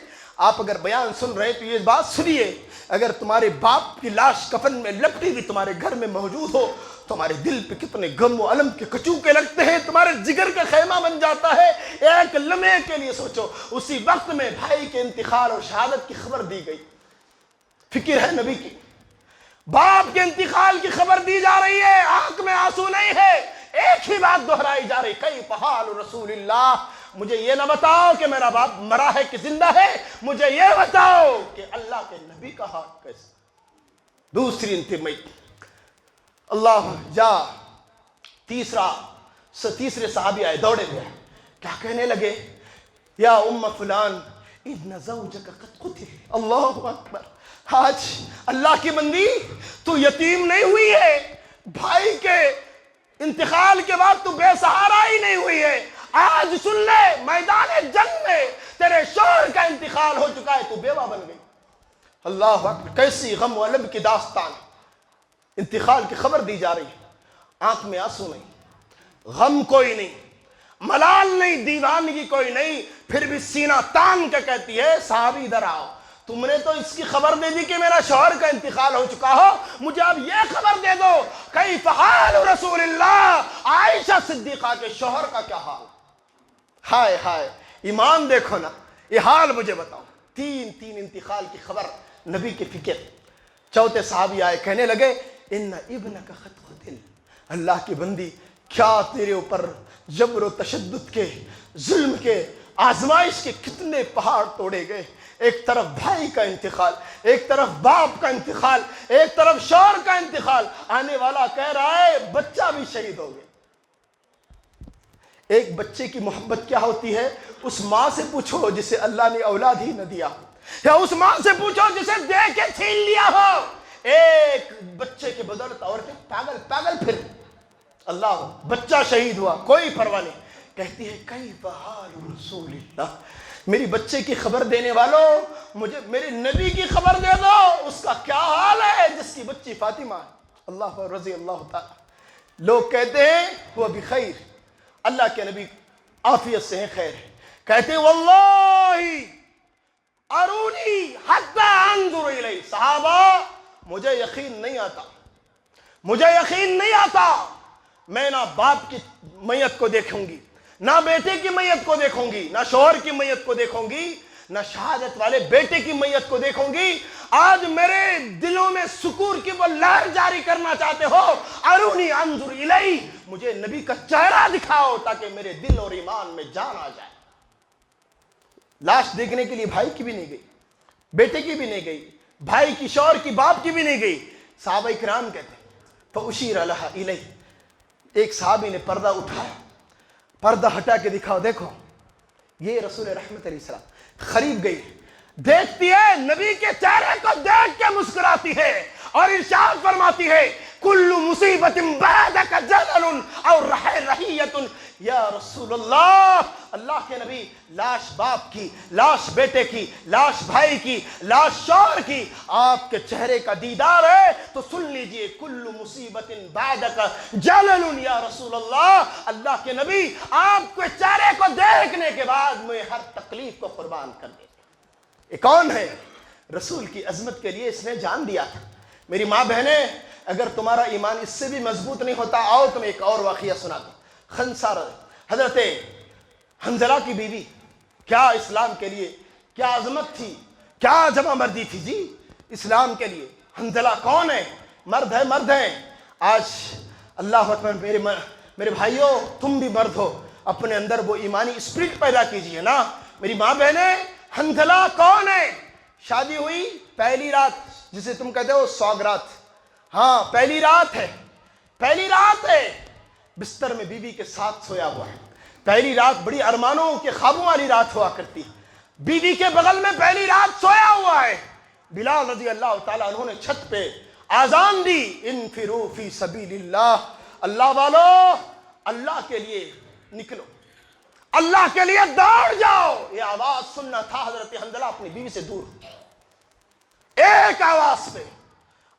آپ اگر بیان سن رہے تو یہ بات سنیے اگر تمہارے باپ کی لاش کفن میں لپٹی ہوئی تمہارے گھر میں موجود ہو تمہارے دل پہ کتنے غم و الم کے کچوکے لگتے ہیں. تمہارے جگر کا خیمہ بن جاتا ہے. ایک لمحے کے لیے سوچو اسی وقت میں بھائی کے انتقال اور شہادت کی خبر دی گئی. فکر ہے نبی کی
باپ کے انتقال کی خبر دی جا رہی ہے، آنکھ میں آنسو نہیں ہے، ایک ہی بات دہرائی جا رہی، کیف حال رسول اللہ، مجھے یہ نہ بتاؤ کہ میرا باپ مرا ہے کہ زندہ ہے، مجھے یہ بتاؤ کہ اللہ کے نبی کا حال کیسا۔ دوسری انتمائی اللہ جا تیسرے صحابی آئے، دوڑے گئے، کیا کہنے لگے؟ یا ام فلان ان زوجک قد قتل۔ اللہ اکبر، آج اللہ کی بندی تو یتیم نہیں ہوئی ہے، بھائی کے انتقال کے بعد تو بے سہارا ہی نہیں ہوئی ہے، آج سن لے میدان جنگ میں تیرے شوہر کا انتقال ہو چکا ہے، تو بیوہ بن گئی۔ اللہ اکبر، کیسی غم و الم کی داستان، انتقال کی خبر دی جا رہی ہے، آنکھ میں آنسو نہیں، غم کوئی نہیں، ملال نہیں، دیوانگی کوئی نہیں، پھر بھی سینہ تان کے کہتی ہے صحابی ادھر آؤ، تم نے تو اس کی خبر دے دی کہ میرا شوہر کا انتقال ہو چکا ہو، مجھے اب یہ خبر دے دو کیف حال رسول اللہ، عائشہ صدیقہ کے شوہر کا کیا حال۔ ہائے ہائے، ایمان دیکھو نا، یہ حال مجھے بتاؤ، تین انتقال کی خبر، نبی کی فکر۔ چوتھے صحابی آئے، کہنے لگے ان ابنک قد قتل۔ اللہ کی بندی، کیا تیرے اوپر جبر و تشدد کے، ظلم کے، آزمائش کے کتنے پہاڑ توڑے گئے، ایک طرف بھائی کا انتقال، ایک طرف باپ کا انتقال، ایک طرف شوہر کا انتقال، آنے والا کہہ رہا ہے بچہ بھی شہید ہو گیا۔ ایک بچے کی محبت کیا ہوتی ہے، اس ماں سے پوچھو جسے اللہ نے اولاد ہی نہ دیا، یا اس ماں سے پوچھو جسے دے کے چھین لیا ہو، ایک بچے کے بدولت عورتیں پاگل پھر، اللہ بچہ شہید ہوا کوئی پرواہ نہیں، کہتی ہے کیف حال رسول اللہ، میری بچے کی خبر دینے والوں مجھے میرے نبی کی خبر دے دو، اس کا کیا حال ہے جس کی بچی فاطمہ ہے، اللہ رضی اللہ تعالی۔ لوگ کہتے ہیں وہ بخیر، اللہ کے نبی عافیت سے ہیں، خیر ہے، کہتے ہیں واللہ ارونی حتی انظر الیہ، صحابہ مجھے یقین نہیں آتا، میں نہ باپ کی میت کو دیکھوں گی، نہ بیٹے کی میت کو دیکھوں گی، نہ شوہر کی میت کو دیکھوں گی، نہ شہادت والے بیٹے کی میت کو دیکھوں گی، آج میرے دلوں میں سکور کی وہ لہر جاری کرنا چاہتے ہو، ارونی انظر الیہ، مجھے نبی کا چہرہ دکھاؤ تاکہ میرے دل اور ایمان میں جان آ جائے۔ لاش دیکھنے کے لیے بھائی کی بھی نہیں گئی، بیٹے کی بھی نہیں گئی، بھائی کی، شوہر کی، باپ کی بھی نہیں گئی، صحابہ کرام کہتے ہیں فَأُشِيرَ لَهَا إِلَيْهِ، ایک صحابی نے پردہ اٹھایا، پردہ ہٹا کے دکھاؤ، دیکھو یہ رسول رحمت علیہ السلام، قریب گئی، دیکھتی ہے، نبی کے چہرے کو دیکھ کے مسکراتی ہے اور ارشاد فرماتی ہے کل مصیبت بعدک جلل اور رحیت یا رسول اللہ، اللہ کے نبی، لاش باپ کی، لاش بیٹے کی، لاش بھائی کی، لاش شوہر کی، آپ کے چہرے کا دیدار ہے تو سن لیجئے کل مصیبت بعدک جلل یا رسول اللہ، اللہ کے نبی آپ کے چہرے کو دیکھنے کے بعد میں ہر تکلیف کو قربان کر دے۔ یہ کون ہے؟ رسول کی عظمت کے لیے اس نے جان دیا تھا۔ میری ماں بہنیں، اگر تمہارا ایمان اس سے بھی مضبوط نہیں ہوتا، آؤ تمہیں ایک اور واقعہ سناتا ہوں۔ خنسا، حضرت حنظلہ کی بیوی، کیا اسلام کے لیے کیا عظمت تھی، کیا جمع مردی تھی جی اسلام کے لیے۔ حنظلہ کون ہے؟ مرد ہیں۔ آج اللہ اکبر، میرے بھائیوں، تم بھی مرد ہو، اپنے اندر وہ ایمانی اسپرٹ پیدا کیجئے نا۔ میری ماں بہنیں، حنظلہ کون ہے؟ شادی ہوئی پہلی رات، جسے تم کہتے ہو سوگرات، ہاں پہلی رات ہے، بستر میں بیوی کے ساتھ سویا ہوا ہے۔ پہلی رات بڑی ارمانوں کے خوابوں والی رات ہوا کرتی، بیوی کے بغل میں پہلی رات سویا ہوا ہے۔ بلال رضی اللہ تعالیٰ عنہ نے چھت پہ آذان دی، انفروا فی سبیل اللہ، اللہ والو اللہ کے لیے نکلو، اللہ کے لیے دوڑ جاؤ۔ یہ آواز سننا تھا حضرت حنظلہ اپنی بیوی سے دور، ایک آواز پہ۔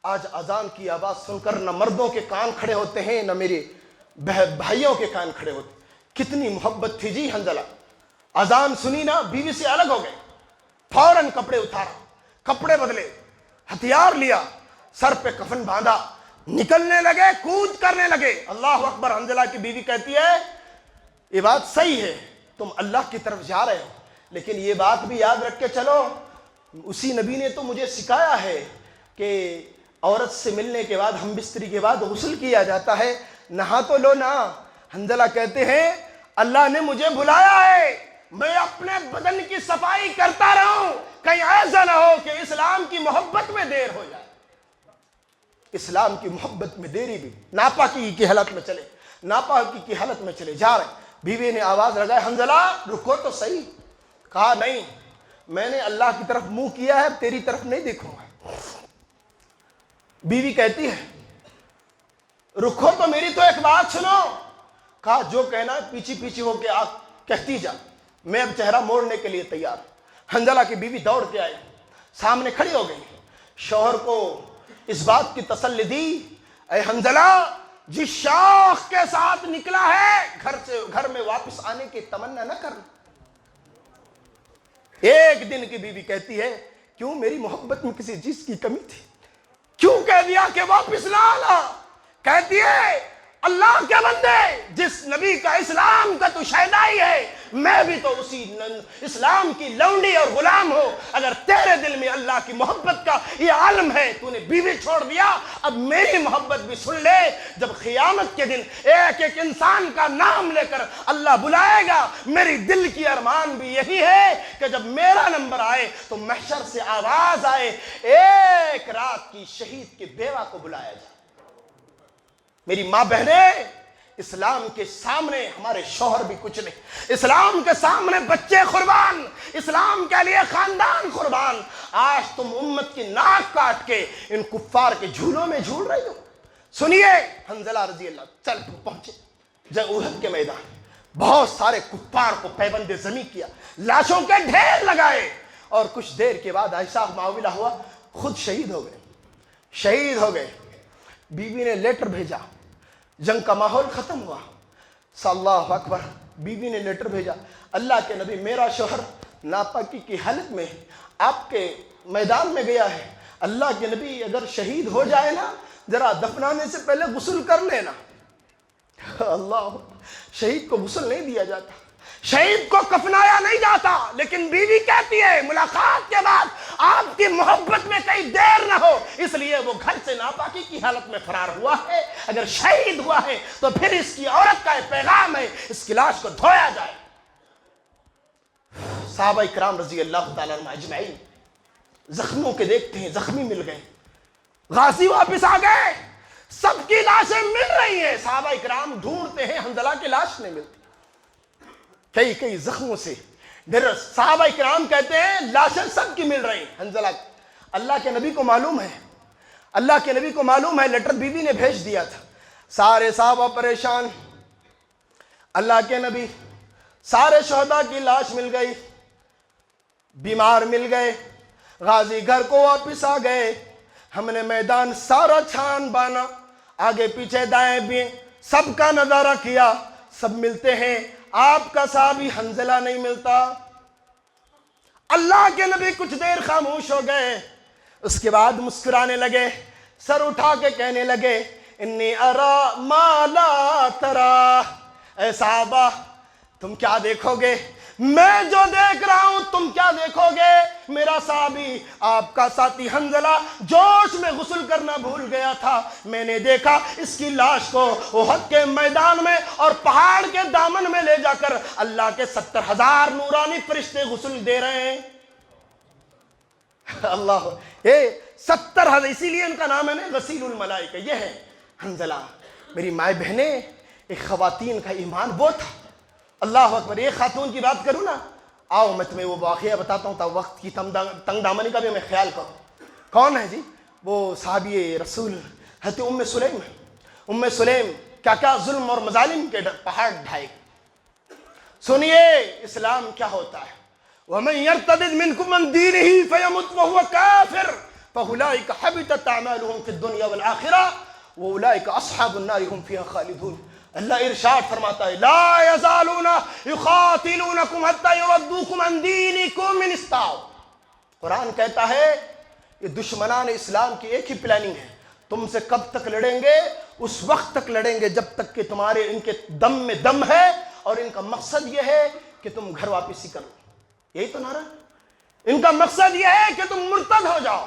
آج اذان کی آواز سن کر نہ مردوں کے کان کھڑے ہوتے ہیں، نہ میرے بھائیوں کے کان کھڑے ہوتے۔ کتنی محبت تھی جی حنظلہ، اذان سنی نا، بیوی سے الگ ہو گئے، فوراً کپڑے اتارا، کپڑے بدلے، ہتھیار لیا، سر پہ کفن باندھا، نکلنے لگے، کود کرنے لگے۔ اللہ اکبر۔ حنظلہ کی بیوی کہتی ہے یہ بات صحیح ہے، تم اللہ کی طرف جا رہے ہو، لیکن یہ بات بھی یاد رکھ کے چلو، اسی نبی نے تو مجھے سکھایا ہے کہ عورت سے ملنے کے بعد ہم بستری کے بعد غسل کیا جاتا ہے، نہا تو لو نا۔ حنظلہ کہتے ہیں اللہ نے مجھے بلایا ہے، میں اپنے بدن کی صفائی کرتا رہوں، کہیں ایسا نہ ہو کہ اسلام کی محبت میں دیر ہو جائے۔ اسلام کی محبت میں دیری بھی ناپاکی کی حالت میں چلے، ناپاکی کی حالت میں چلے جا رہے۔ بیوی نے آواز لگائی حنظلہ رکو تو صحیح۔ کہا نہیں، میں نے اللہ کی طرف منہ کیا ہے، تیری طرف نہیں دیکھوں گا۔ بیوی کہتی ہے رکو تو میری تو ایک بات سنو۔ کہا جو کہنا ہے پیچھے پیچھے ہو کے آ کہتی جا، میں اب چہرہ موڑنے کے لیے تیار۔ حنظلہ کی بیوی دوڑ کے آئی، سامنے کھڑی ہو گئی، شوہر کو اس بات کی تسلی دی، اے حنظلہ جس شوق کے ساتھ نکلا ہے گھر میں واپس آنے کی تمنا نہ کرنا۔ ایک دن کی بیوی کہتی ہے کیوں میری محبت میں کسی چیز کی کمی تھی، کیوں کہہ دیا کہ واپس نہ آنا؟ کہتی ہے اللہ کے بندے، جس نبی کا اسلام کا تو شہدائی ہے، میں بھی تو اسی اسلام کی لونڈی اور غلام ہوں۔ اگر تیرے دل میں اللہ کی محبت کا یہ عالم ہے، تو نے بیوی چھوڑ دیا، اب میری محبت بھی سن لے۔ جب قیامت کے دن ایک ایک انسان کا نام لے کر اللہ بلائے گا، میری دل کی ارمان بھی یہی ہے کہ جب میرا نمبر آئے تو محشر سے آواز آئے ایک رات کی شہید کی بیوہ کو بلایا جائے۔ میری ماں بہنیں، اسلام کے سامنے ہمارے شوہر بھی کچھ نہیں، اسلام کے سامنے بچے قربان، اسلام کے لیے خاندان قربان۔ آج تم امت کی ناک کاٹ کے ان کفار کے جھولوں میں جھول رہی ہو۔ سنیے، حنظلہ رضی اللہ چل پہنچے جنگ احد کے میدان، بہت سارے کفار کو پیبند زمین کیا، لاشوں کے ڈھیر لگائے، اور کچھ دیر کے بعد ایسا معاملہ ہوا خود شہید ہو گئے، شہید ہو گئے۔ بیوی نے لیٹر بھیجا، جنگ کا ماحول ختم ہوا، اللہ اکبر، بیوی نے لیٹر بھیجا، اللہ کے نبی میرا شوہر ناپاکی کی حالت میں آپ کے میدان میں گیا ہے، اللہ کے نبی اگر شہید ہو جائے نا ذرا دفنانے سے پہلے غسل کر لینا۔ اللہ، شہید کو غسل نہیں دیا جاتا، شہید کو کفنایا نہیں جاتا، لیکن بیوی کہتی ہے ملاقات کے بعد آپ کی محبت میں کہیں دیر نہ ہو، اس لیے وہ گھر سے ناپاکی کی حالت میں فرار ہوا ہے۔ اگر شہید ہوا ہے تو پھر اس کی عورت کا پیغام ہے اس کی لاش کو دھویا جائے۔ صحابہ کرام رضی اللہ تعالیٰ عنہ اجمعین زخموں کے دیکھتے ہیں، زخمی مل گئے، غازی واپس آ گئے، سب کی لاشیں مل رہی ہیں، صحابہ کرام ڈھونڈتے ہیں، حنظلہ کی لاش نہیں ملتی، کئی زخموں سے صحابہ کرام کہتے ہیں لاشیں سب کی مل رہی، حنظلہ اللہ کے نبی کو معلوم ہے، اللہ کے نبی کو معلوم ہے، لیٹر بیوی نے بھیج دیا تھا، سارے صحابہ پریشان، اللہ کے نبی، سارے شہداء کی لاش مل گئی، بیمار مل گئے، غازی گھر کو واپس آ گئے، ہم نے میدان سارا چھان بانا، آگے پیچھے دائیں بھی سب کا نظارہ کیا، سب ملتے ہیں، آپ کا صحابی حنظلہ نہیں ملتا۔ اللہ کے نبی کچھ دیر خاموش ہو گئے، اس کے بعد مسکرانے لگے، سر اٹھا کے کہنے لگے انی ارا ما لا ترا، اے صحابہ تم کیا دیکھو گے، میں جو دیکھ رہا ہوں تم کیا دیکھو گے؟ میرا صحابی آپ کا ساتھی حنظلہ جوش میں غسل کرنا بھول گیا تھا، میں نے دیکھا اس کی لاش کو احد کے میدان میں اور پہاڑ کے دامن میں لے جا کر اللہ کے 70,000 نورانی فرشتے غسل دے رہے ہیں۔ اللہ، یہ 70,000، اسی لیے ان کا نام ہے نا غسیل الملائکہ، یہ ہے حنظلہ۔ میری مائیں بہنیں، ایک خواتین کا ایمان وہ تھا، اللہ اکبر۔ ایک خاتون کی بات کروں نا، آؤ میں تمہیں وہ واقعہ بتاتا ہوں تاکہ وقت کی تنگ دامنی کا بھی میں خیال کروں۔ کون ہے جی؟ وہ صحابی رسول حضرت ام سلیم۔ ام سلیم کیا کیا ظلم اور مظالم کے پہاڑ ڈھائے۔ سنیے اسلام کیا ہوتا ہے، وَمَنْ يَرْتَدِدْ مِنْكُمْ عَنْ دِينِهِ فَيَمُتْ وَهُوَ كَافِرٌ فَأُولَٰئِكَ حَبِطَتْ أَعْمَالُهُمْ فِي الدُّنْيَا وَالْآخِرَةِ وَأُولَٰئِكَ أَصْحَابُ النَّارِ هُمْ فِيهَا خَالِدُونَ۔ اللہ ارشاد فرماتا ہے لا يزالون يقاتلونكم حتى يردوكم عن دينكم ان استطاعوا۔ قرآن کہتا ہے یہ دشمنان اسلام کی ایک ہی پلاننگ ہے، تم سے کب تک لڑیں گے؟ اس وقت تک لڑیں گے جب تک کہ تمہارے ان کے دم میں دم ہے، اور ان کا مقصد یہ ہے کہ تم گھر واپسی کرو، یہی تو نعرہ، ان کا مقصد یہ ہے کہ تم مرتد ہو جاؤ۔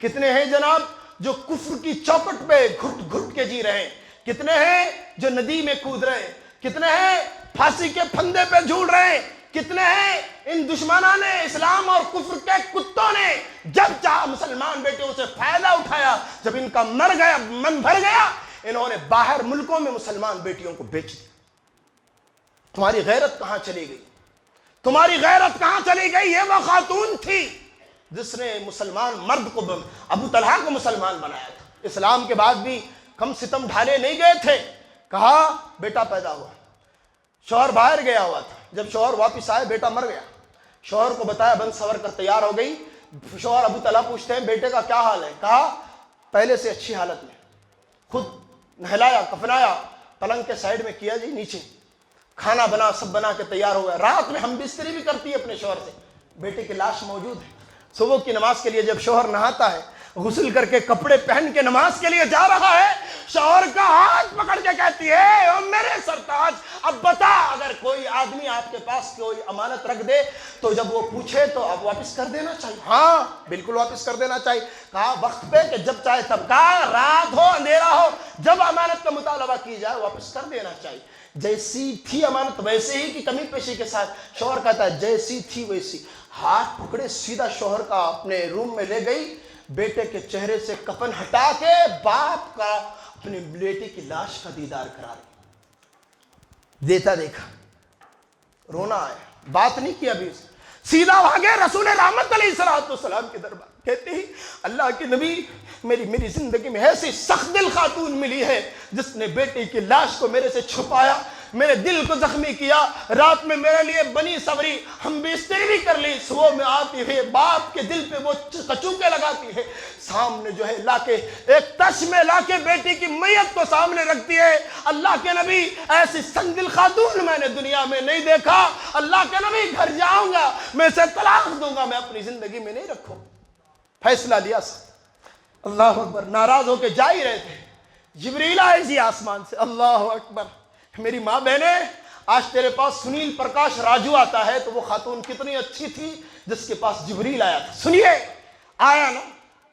کتنے ہیں جناب جو کفر کی چوکٹ پہ گھٹ گھٹ کے جی رہے ہیں؟ کتنے ہیں جو ندی میں کود رہے ہیں؟ کتنے ہیں پھانسی کے پھندے پہ جھول رہے ہیں؟ کتنے ہیں ان دشمنان اسلام اور کفر کے کتوں نے جب چاہا مسلمان بیٹیوں سے فائدہ اٹھایا، جب ان کا من بھر گیا انہوں نے باہر ملکوں میں مسلمان بیٹیوں کو بیچ دیا۔ تمہاری غیرت کہاں چلی گئی؟ تمہاری غیرت کہاں چلی گئی؟ یہ وہ خاتون تھی جس نے مسلمان مرد کو، ابو طلحہ کو مسلمان بنایا تھا۔ اسلام کے بعد بھی کم ستم ڈھالے نہیں گئے تھے۔ کہا بیٹا پیدا ہوا، شوہر باہر گیا ہوا تھا، جب شوہر واپس آئے بیٹا مر گیا، شوہر کو بتایا، بن سور کر تیار ہو گئی۔ شوہر ابو طلحہ پوچھتے ہیں بیٹے کا کیا حال ہے؟ کہا پہلے سے اچھی حالت میں، خود نہلایا کفنایا، پلنگ کے سائیڈ میں کیا جی نیچے، کھانا بنا سب بنا کے تیار ہو گیا۔ رات میں ہم بستری بھی کرتی ہے اپنے شوہر سے، بیٹے کی لاش موجود ہے۔ صبح کی نماز کے لیے جب شوہر نہاتا ہے، غسل کر کے کپڑے پہن کے نماز کے لیے جا رہا ہے، شوہر کا ہاتھ پکڑ کے کہتی ہے او میرے سرتاج اب بتا، اگر کوئی آدمی آپ کے پاس کوئی امانت رکھ دے تو جب وہ پوچھے تو اب واپس کر دینا چاہیے؟ ہاں بالکل واپس کر دینا چاہیے۔ کہا وقت پہ کہ جب چاہے تب، کہا رات ہو اندھیرا ہو، جب امانت کا مطالبہ کی جائے واپس کر دینا چاہیے۔ جیسی تھی امانت ویسے ہی کی کمی پیشی کے ساتھ؟ شوہر کہتا ہے جیسی تھی ویسی۔ ہاتھ پکڑے سیدھا شوہر کا اپنے روم میں لے گئی، بیٹے کے چہرے سے کفن ہٹا کے باپ کا اپنی بیٹی کی لاش کا دیدار کرا رہی، دیتا دیکھا، رونا آیا، بات نہیں کی ابھی سے، سیدھا بھاگے رسول رحمت علیہ السلام کے دربار، کہتے ہی اللہ کے نبی میری زندگی میں ایسی سخت دل خاتون ملی ہے جس نے بیٹی کی لاش کو میرے سے چھپایا، میرے دل کو زخمی کیا، رات میں میرے لیے بنی سوری، ہم بستری بھی کر لی، صبح میں آتی ہے باپ کے دل پہ وہ کچوکے لگاتی ہے، سامنے جو ہے لا کے ایک تش میں لا کے بیٹی کی میت کو سامنے رکھتی ہے۔ اللہ کے نبی ایسی سنگ دل خاتون میں نے دنیا میں نہیں دیکھا، اللہ کے نبی گھر جاؤں گا میں اسے طلاق دوں گا، میں اپنی زندگی میں نہیں رکھوں۔ فیصلہ لیا اللہ اکبر، ناراض ہو کے جا ہی رہے تھے، جبریل آئے جی آسمان سے، اللہ اکبر، میری ماں بہنیں آج تیرے پاس سنیل پرکاش راجو آتا ہے تو وہ خاتون کتنی اچھی تھی جس کے پاس جبریل آیا تھا۔ سنیے آیا نا،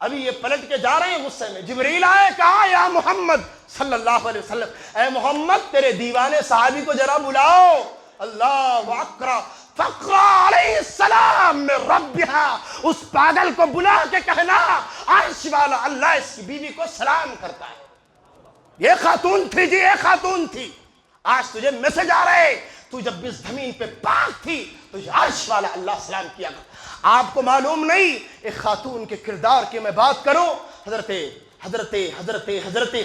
ابھی یہ پلٹ کے جا رہے ہیں غصے میں، جبریل آئے، کہا یا محمد صلی اللہ علیہ وسلم، اے محمد تیرے دیوانے صحابی کو ذرا بلاؤ۔ اللہ اکبر، فقرا علیہ السلام میں ربہا، اس پاگل کو بلا کے کہنا عرش والا اللہ اس کی بیوی کو سلام کرتا ہے۔ یہ خاتون تھی جی، یہ خاتون تھی۔ آج تجھے میسج آ رہے، تو جب اس زمین پہ پاک تھی تو عرش والا اللہ سلام کیا کرتا۔ آپ کو معلوم نہیں ایک خاتون کے کردار کی میں بات کروں، حضرت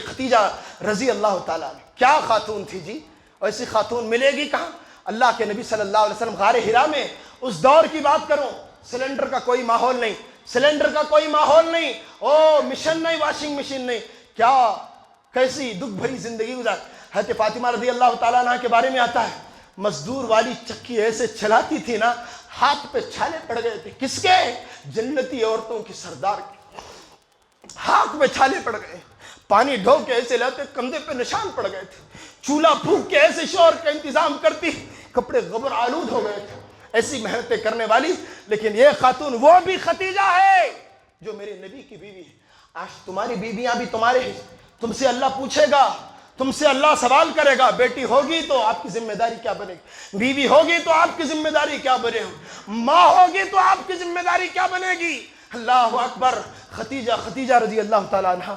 ختیجہ رضی اللہ تعالیٰ عنہ، کیا خاتون تھی جی، ایسی خاتون ملے گی کہاں؟ اللہ کے نبی صلی اللہ علیہ وسلم غار حرا میں، اس دور کی بات کروں، سلنڈر کا کوئی ماحول نہیں، سلنڈر کا کوئی ماحول نہیں، مشین نہیں، واشنگ مشین نہیں، کیا کیسی دکھ بھری زندگی گزار۔ حضرت فاطمہ رضی اللہ تعالیٰ عنہ کے بارے میں آتا ہے، مزدور والی چکی ایسے چلاتی تھی نا، ہاتھ پہ چھالے پڑ گئے تھے، کس کے؟ جنتی عورتوں کی سردار کے ہاتھ پہ چھالے پڑ گئے، پانی ڈھو کے ایسے لاتے کندھے پہ نشان پڑ گئے تھے، چولہا پھونک کے ایسے شور کا انتظام کرتی، کپڑے غبر آلود ہو گئے تھے، ایسی محنتیں کرنے والی۔ لیکن یہ خاتون وہ بھی ختیجہ ہے جو میرے نبی کی بیوی ہے۔ آج تمہاری بیویاں بھی تمہارے ہیں، تم سے اللہ پوچھے گا، تم سے اللہ سوال کرے گا، بیٹی ہوگی تو آپ کی ذمہ داری کیا بنے گی، بیوی ہوگی تو آپ کی ذمہ داری کیا بنے گی، ماں ہوگی تو آپ کی ذمہ داری کیا بنے گی۔ اللہ اکبر، ختیجہ رضی اللہ تعالیٰ عنہ،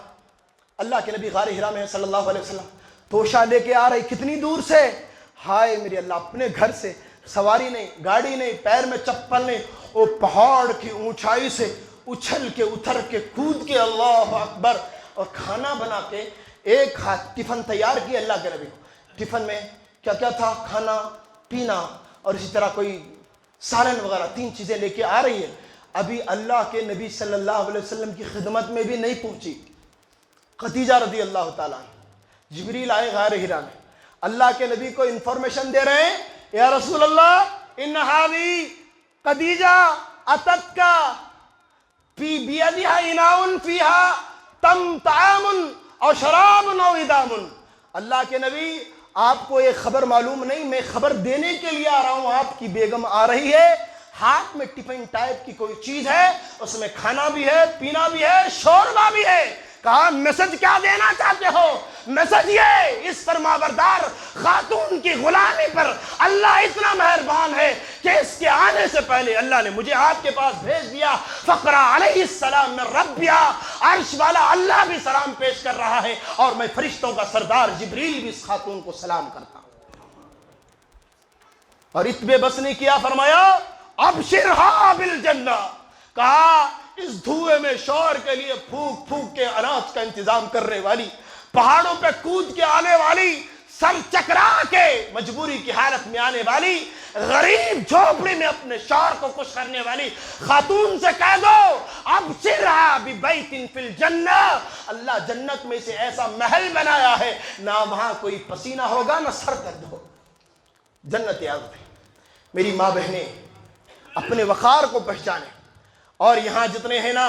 اللہ کے نبی غار حرا میں صلی اللہ علیہ وسلم، توشہ لے کے آ رہی کتنی دور سے، ہائے میری اللہ، اپنے گھر سے سواری نہیں، گاڑی نہیں، پیر میں چپل نہیں، وہ پہاڑ کی اونچائی سے اچھل کے اتر کے کود کے، اللہ اکبر، اور کھانا بنا کے ایک ہاتھ ٹفن تیار کی اللہ کے نبی کو۔ ٹفن میں کیا کیا تھا؟ کھانا پینا اور اسی طرح کوئی سالن وغیرہ، 3 چیزیں لے کے آ رہی ہے۔ ابھی اللہ کے نبی صلی اللہ علیہ وسلم کی خدمت میں بھی نہیں پہنچی ختیجہ رضی اللہ تعالیٰ عنہ، جبریل آئے غار حرا میں، اللہ کے نبی کو انفارمیشن دے رہے ہیں، یا رسول اللہ ان ہاوی ختیجہ اتت کا فی بیدہا اناء فیہا تم طعام اور شراب او ادام۔ اللہ کے نبی آپ کو یہ خبر معلوم نہیں، میں خبر دینے کے لیے آ رہا ہوں، آپ کی بیگم آ رہی ہے، ہاتھ میں ٹفن ٹائپ کی کوئی چیز ہے, اس میں کھانا بھی ہے, پینا بھی ہے, شوربہ بھی ہے. کہا میسج کیا دینا چاہتے ہو؟ میسج یہ, اس فرمانبردار خاتون کی غلامی پر اللہ اتنا مہربان ہے کہ اس کے آنے سے پہلے اللہ نے مجھے آپ کے پاس بھیج دیا. فقرہ علیہ السلام میں ربیا, عرش والا اللہ بھی سلام پیش کر رہا ہے, اور میں فرشتوں کا سردار جبریل بھی اس خاتون کو سلام کرتا ہوں. اور اتبے بس نے کیا, فرمایا ابشرھا بالجنہ. کہا اس دھوئے میں شور کے لیے پھونک پھونک کے اناج کا انتظام کرنے والی, پہاڑوں پہ کود کے آنے والی, سر چکرا کے مجبوری کی حالت میں آنے والی, غریب جھوپڑی میں اپنے شوہر کو خوش کرنے والی خاتون سے کہہ دو ابشرھا ببیت فی الجنہ, اللہ جنت میں سے ایسا محل بنایا ہے, نہ وہاں کوئی پسینہ ہوگا نہ سر درد ہوگا. جنت یاد ہے. میری ماں بہنیں اپنے وقار کو پہچانے, اور یہاں جتنے ہیں نا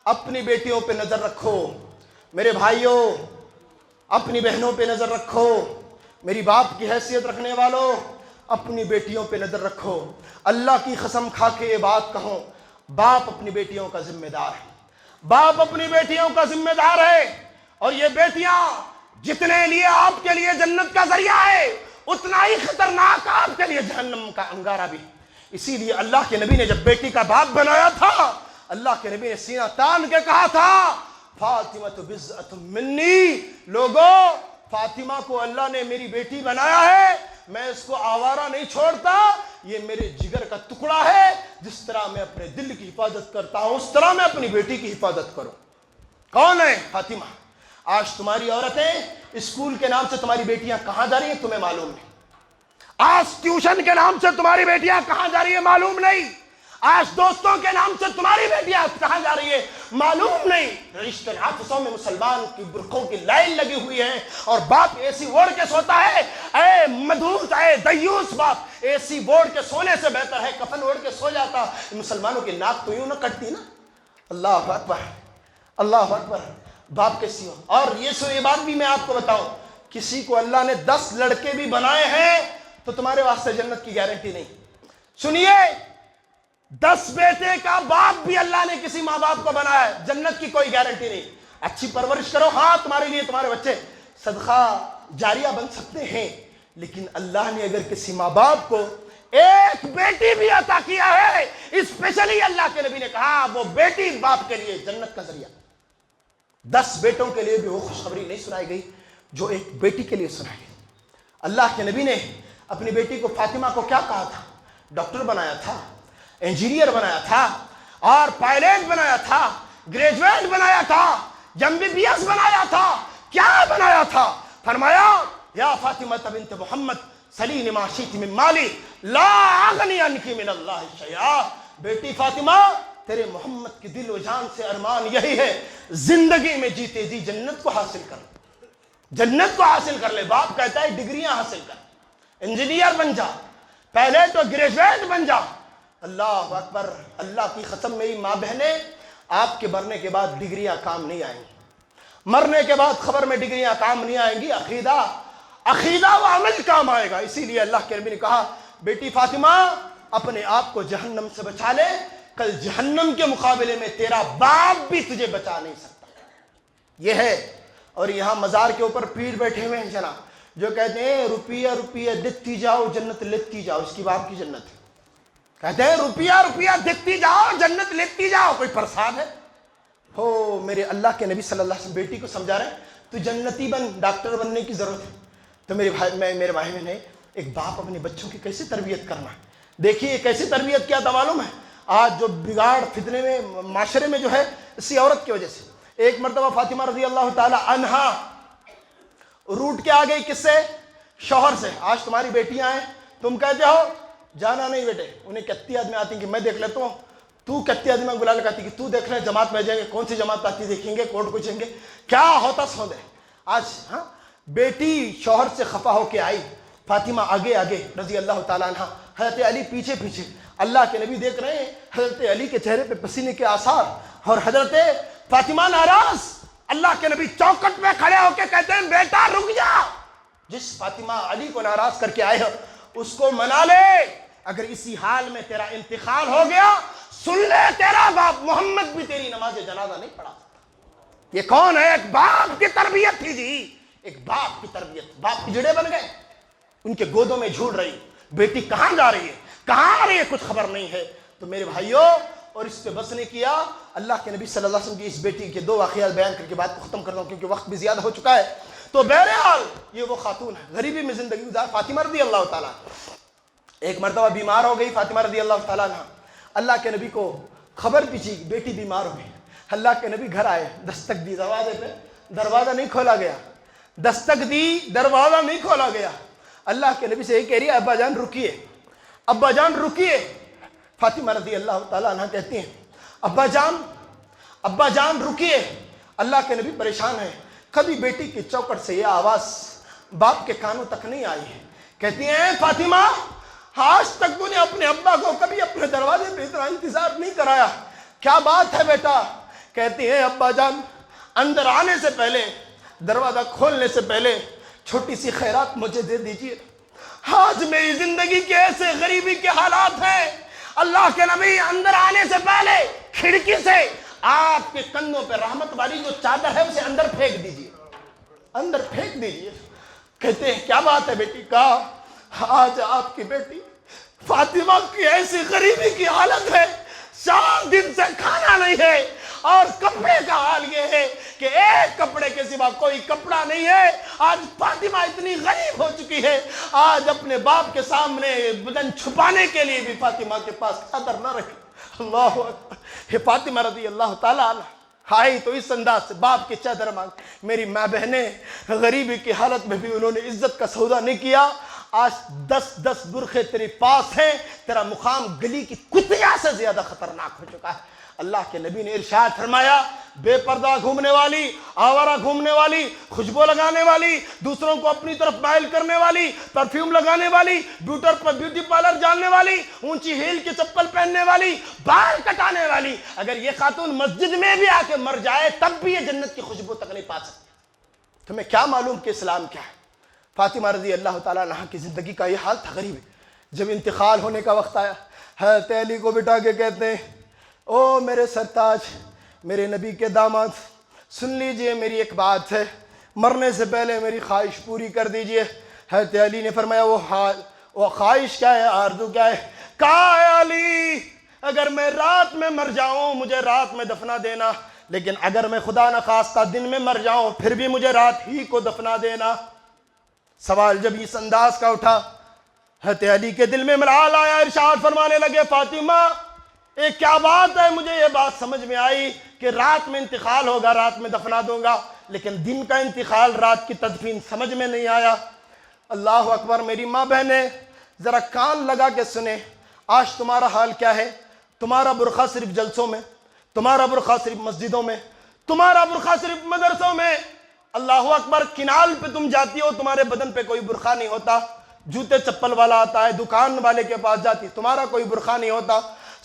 اپنی بیٹیوں پہ نظر رکھو. میرے بھائیوں اپنی بہنوں پہ نظر رکھو. میری باپ کی حیثیت رکھنے والوں اپنی بیٹیوں پہ نظر رکھو. اللہ کی قسم کھا کے یہ بات کہوں, باپ اپنی بیٹیوں کا ذمہ دار ہے, باپ اپنی بیٹیوں کا ذمہ دار ہے. اور یہ بیٹیاں جتنے لیے آپ کے لیے جنت کا ذریعہ ہے, اتنا ہی خطرناک آپ کے لیے جہنم کا انگارہ بھی. اسی لیے اللہ کے نبی نے جب بیٹی کا باپ بنایا تھا, اللہ کے نبی نے سینہ تان کے کہا تھا فاطمہ بضعۃ منی. لوگوں, فاطمہ کو اللہ نے میری بیٹی بنایا ہے, میں اس کو آوارہ نہیں چھوڑتا, یہ میرے جگر کا ٹکڑا ہے. جس طرح میں اپنے دل کی حفاظت کرتا ہوں اس طرح میں اپنی بیٹی کی حفاظت کروں. کون ہے؟ فاطمہ. آج تمہاری عورتیں اسکول کے نام سے تمہاری بیٹیاں کہاں جا رہی ہیں تمہیں معلوم نہیں. آج ٹیوشن کے نام سے تمہاری بیٹیاں کہاں جا رہی ہے معلوم نہیں. آج دوستوں کے نام سے تمہاری بیٹیاں کہاں جا رہی ہے معلوم نہیں. رشتے نافسوں میں مسلمان کی برقعوں کی لائن لگی ہوئی ہے, اور باپ اے سی اوڑھ کے سوتا ہے. اے مدھوس, اے دیوس باپ, اے سی اوڑھ کے سونے سے بہتر ہے کفن اوڑھ کے سو جاتا. مسلمانوں کی ناک تو یوں نہ کٹتی نا. اللہ اکبر, اللہ اکبر. باپ کیسی ہو. اور یہ بات بھی میں آپ کو بتاؤں, کسی کو اللہ نے 10 لڑکے بھی بنائے ہیں تو تمہارے واسطے جنت کی گارنٹی نہیں. سنیے, 10 بیٹے کا باپ بھی اللہ نے کسی ماں باپ کو بنایا ہے, جنت کی کوئی گارنٹی نہیں. اچھی پرورش کرو, ہاں تمہارے لیے تمہارے بچے صدقہ جاریہ بن سکتے ہیں, لیکن اللہ نے اگر کسی ماں باپ کو ایک بیٹی بھی عطا کیا ہے, اسپیشلی اللہ کے نبی نے کہا وہ بیٹی باپ کے لیے جنت کا ذریعہ. 10 بیٹوں کے لیے بھی وہ خوشخبری نہیں سنائی گئی جو ایک بیٹی کے لیے سنائی گئی. اللہ کے نبی نے اپنی بیٹی کو فاطمہ کو کیا کہا تھا؟ ڈاکٹر بنایا تھا, انجینئر بنایا تھا, اور پائلٹ بنایا تھا, گریجویٹ بنایا تھا, MBBS بنایا تھا. کیا بنایا تھا؟ فرمایا یا فاطمہ بنت محمد سلینی ما شئت من مالی لا اغنی عنک من اللہ شیئا. بیٹی فاطمہ, تیرے محمد کی دل و جان سے ارمان یہی ہے زندگی میں جیتے جی جنت کو حاصل کر, جنت کو حاصل کر لے. باپ کہتا ہے ڈگریاں حاصل کر, انجینئر بن جا, پہلے تو گریجویٹ بن جا. اللہ اکبر. اللہ کی قسم میری ماں بہنیں, آپ کے مرنے کے بعد ڈگریاں کام نہیں آئیں گی, مرنے کے بعد خبر میں ڈگریاں کام نہیں آئیں گی, عقیدہ و عمل کام آئے گا. اسی لیے اللہ کے نبی نے کہا بیٹی فاطمہ اپنے آپ کو جہنم سے بچا لے, کل جہنم کے مقابلے میں تیرا باپ بھی تجھے بچا نہیں سکتا. یہ ہے. اور یہاں مزار کے اوپر پیر بیٹھے ہوئے ہیں جناب, جو کہتے ہیں روپیہ روپیہ دیتی جاؤ جنت لیتی جاؤ. اس کی باپ کی جنت ہے. کہتے ہیں روپیہ روپیہ دیتی جاؤ جنت لیتی جاؤ. کوئی پرساد ہے؟ ہو میرے اللہ کے نبی صلی اللہ علیہ وسلم بیٹی کو سمجھا رہے ہیں تو جنتی بن, ڈاکٹر بننے کی ضرورت ہے. تو میرے بھائی میں نے ایک باپ اپنے بچوں کی کیسے تربیت کرنا ہے. دیکھیے کیسی تربیت کیا تھا معلوم ہے؟ آج جو بگاڑ فتنے میں معاشرے میں جو ہے اسی عورت کی وجہ سے. ایک مرتبہ فاطمہ رضی اللہ تعالی عنہا روٹ کے آ گئی کس سے؟ شوہر سے. آج تمہاری بیٹیاں ہیں, تم کہتے ہو جانا نہیں بیٹے, انہیں کتنی آدمی آتی ہیں کہ میں دیکھ لیتا ہوں, تو کتنی آدمی بلا لگاتی کہ تو دیکھ لیں جماعت میں جائیں گے, کون سی جماعت آتی دیکھیں گے, کوٹ پوچھیں گے, کیا ہوتا سوندے. آج ہاں بیٹی شوہر سے خفا ہو کے آئی, فاطمہ آگے آگے رضی اللہ تعالیٰ عنہ, حضرت علی پیچھے پیچھے. اللہ کے نبی دیکھ رہے ہیں حضرت علی کے چہرے پہ پسینے کے آثار, اور حضرت فاطمہ ناراض. اللہ کے نبی چوکٹ پہ کھڑے ہو کے کہتے ہیں بیٹا رک جا, جس فاطمہ علی کو ناراض کر کے آئے ہو اس کو منا لے. اگر اسی حال میں تیرا انتقال ہو گیا، سن لے تیرا باپ محمد بھی تیری نماز جنازہ نہیں پڑھا سکتا۔ یہ کون ہے؟ ایک باپ کی تربیت تھی جی، ایک باپ کی تربیت۔ باپ کی جڑے بن گئے، ان کے گودوں میں جھول رہی، بیٹی کہاں جا رہی ہے، کہاں آ رہی ہے، کچھ خبر نہیں ہے۔ تو میرے بھائیوں، اور اس پہ بس نے کیا، اللہ کے نبی صلی اللہ علیہ وسلم کی اس بیٹی کے 2 واقعات بیان کر کے بات کو ختم کرتا ہوں کیونکہ وقت بھی زیادہ ہو چکا ہے۔ تو بہرحال یہ وہ خاتون ہے، غریبی میں زندگی گزار، فاطمہ رضی اللہ تعالیٰ۔ ایک مرتبہ بیمار ہو گئی فاطمہ رضی اللہ تعالیٰ عنہ، اللہ کے نبی کو خبر پہنچی بیٹی بیمار ہو گئی۔ اللہ کے نبی گھر آئے، دستک دی دروازے پہ، دروازہ نہیں کھولا گیا، دستک دی دروازہ نہیں کھولا گیا۔ اللہ کے نبی سے یہ کہہ رہی ہے ابا جان رکیے، ابا جان رکیے۔ فاطمہ رضی اللہ تعالیٰ عنہ کہتی ہیں ابا جان رکیے۔ اللہ کے نبی پریشان ہیں، کبھی بیٹی کی چوکٹ سے یہ آواز باپ کے کانوں تک نہیں آئی ہے۔ کہتی ہیں فاطمہ، آج تک تو نے اپنے ابا کو کبھی اپنے دروازے پہ اتنا انتظار نہیں کرایا، کیا بات ہے بیٹا؟ کہتی ہیں ابا جان، اندر آنے سے پہلے، دروازہ کھولنے سے پہلے چھوٹی سی خیرات مجھے دے دیجیے، آج میری زندگی کے ایسے غریبی کے حالات ہیں۔ اللہ کے نبی اندر آنے سے پہلے کھڑکی سے آپ کے کندھوں پہ رحمت والی جو چادر ہے اسے اندر پھینک دیجیے، اندر پھینک دیجیے۔ کہتے ہیں کیا بات ہے بیٹی؟ کہا آج آپ کی بیٹی فاطمہ کی ایسی غریبی کی حالت ہے، 4 دن سے کھانا نہیں ہے، اور کپڑے کا حال یہ ہے کہ ایک کپڑے کے سوا کوئی کپڑا نہیں ہے۔ آج فاطمہ اتنی غریب ہو چکی ہے، آج اپنے باپ کے سامنے بدن چھپانے کے لیے بھی فاطمہ کے پاس چادر نہ رکھی۔ اللہ اکبر۔ یہ فاطمہ رضی اللہ تعالیٰ عنہ آئی تو اس انداز سے باپ کی چادر مانگ۔ میری ماں بہنیں غریبی کی حالت میں بھی انہوں نے عزت کا سودا نہیں کیا۔ آج 10 برقعے تیرے پاس ہیں، تیرا مقام گلی کی کتیا سے زیادہ خطرناک ہو چکا ہے۔ اللہ کے نبی نے ارشاد فرمایا، بے پردہ گھومنے والی، آوارہ گھومنے والی، خوشبو لگانے والی، دوسروں کو اپنی طرف مائل کرنے والی، پرفیوم لگانے والی، بیوٹی پارلر جاننے والی، اونچی ہیل کی چپل پہننے والی، بال کٹانے والی، اگر یہ خاتون مسجد میں بھی آ کے مر جائے تب بھی یہ جنت کی خوشبو تک نہیں پا سکتی۔ تمہیں کیا معلوم کہ اسلام کیا ہے؟ فاطمہ رضی اللہ تعالیٰ عنہ کی زندگی کا یہ حال تھا غریب ہے۔ جب انتقال ہونے کا وقت آیا، حضرت علی کو بٹھا کے کہتے ہیں او میرے سرتاج، میرے نبی کے داماد، سن لیجئے میری ایک بات ہے، مرنے سے پہلے میری خواہش پوری کر دیجئے۔ حضرت علی نے فرمایا وہ خواہش کیا ہے، آرزو کیا ہے؟ کہا ہے علی اگر میں رات میں مر جاؤں مجھے رات میں دفنا دینا، لیکن اگر میں خدا نخواستہ دن میں مر جاؤں پھر بھی مجھے رات ہی کو دفنا دینا۔ سوال جب اس انداز کا اٹھا، حضرت علی کے دل میں ملال آیا، ارشاد فرمانے لگے فاطمہ کیا بات ہے؟ مجھے یہ بات سمجھ میں آئی کہ رات میں انتقال ہوگا، رات میں دفنا دوں گا، لیکن دن کا انتقال، رات کی تدفین سمجھ میں نہیں آیا۔ اللہ اکبر۔ میری ماں بہنیں ذرا کان لگا کے سنیں، آج تمہارا حال کیا ہے؟ تمہارا برقع صرف جلسوں میں، تمہارا برقع صرف مسجدوں میں، تمہارا برقع صرف مدرسوں میں۔ اللہ اکبر۔ کنال پہ تم جاتی ہو، تمہارے بدن پہ کوئی برقع نہیں ہوتا، جوتے چپل والا آتا ہے، دکان والے کے پاس جاتی، تمہارا کوئی برقع نہیں ہوتا،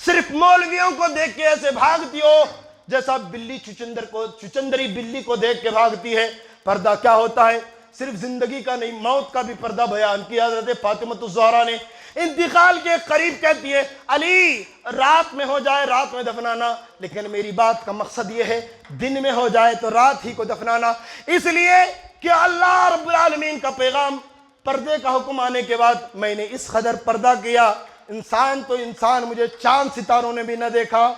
صرف مولویوں کو دیکھ کے ایسے بھاگتی ہو جیسا بلی چچندری بلی کو دیکھ کے بھاگتی ہے۔ پردہ کیا ہوتا ہے؟ صرف زندگی کا نہیں، موت کا بھی پردہ بیان کیا حضرت فاطمہ الزہرا نے۔ انتقال کے قریب کہتی ہے علی رات میں ہو جائے رات میں دفنانا، لیکن میری بات کا مقصد یہ ہے دن میں ہو جائے تو رات ہی کو دفنانا، اس لیے کہ اللہ رب العالمین کا پیغام، پردے کا حکم آنے کے بعد میں نے اس قدر پردہ کیا، انسان تو انسان، مجھے چاند ستاروں نے بھی نہ دیکھا،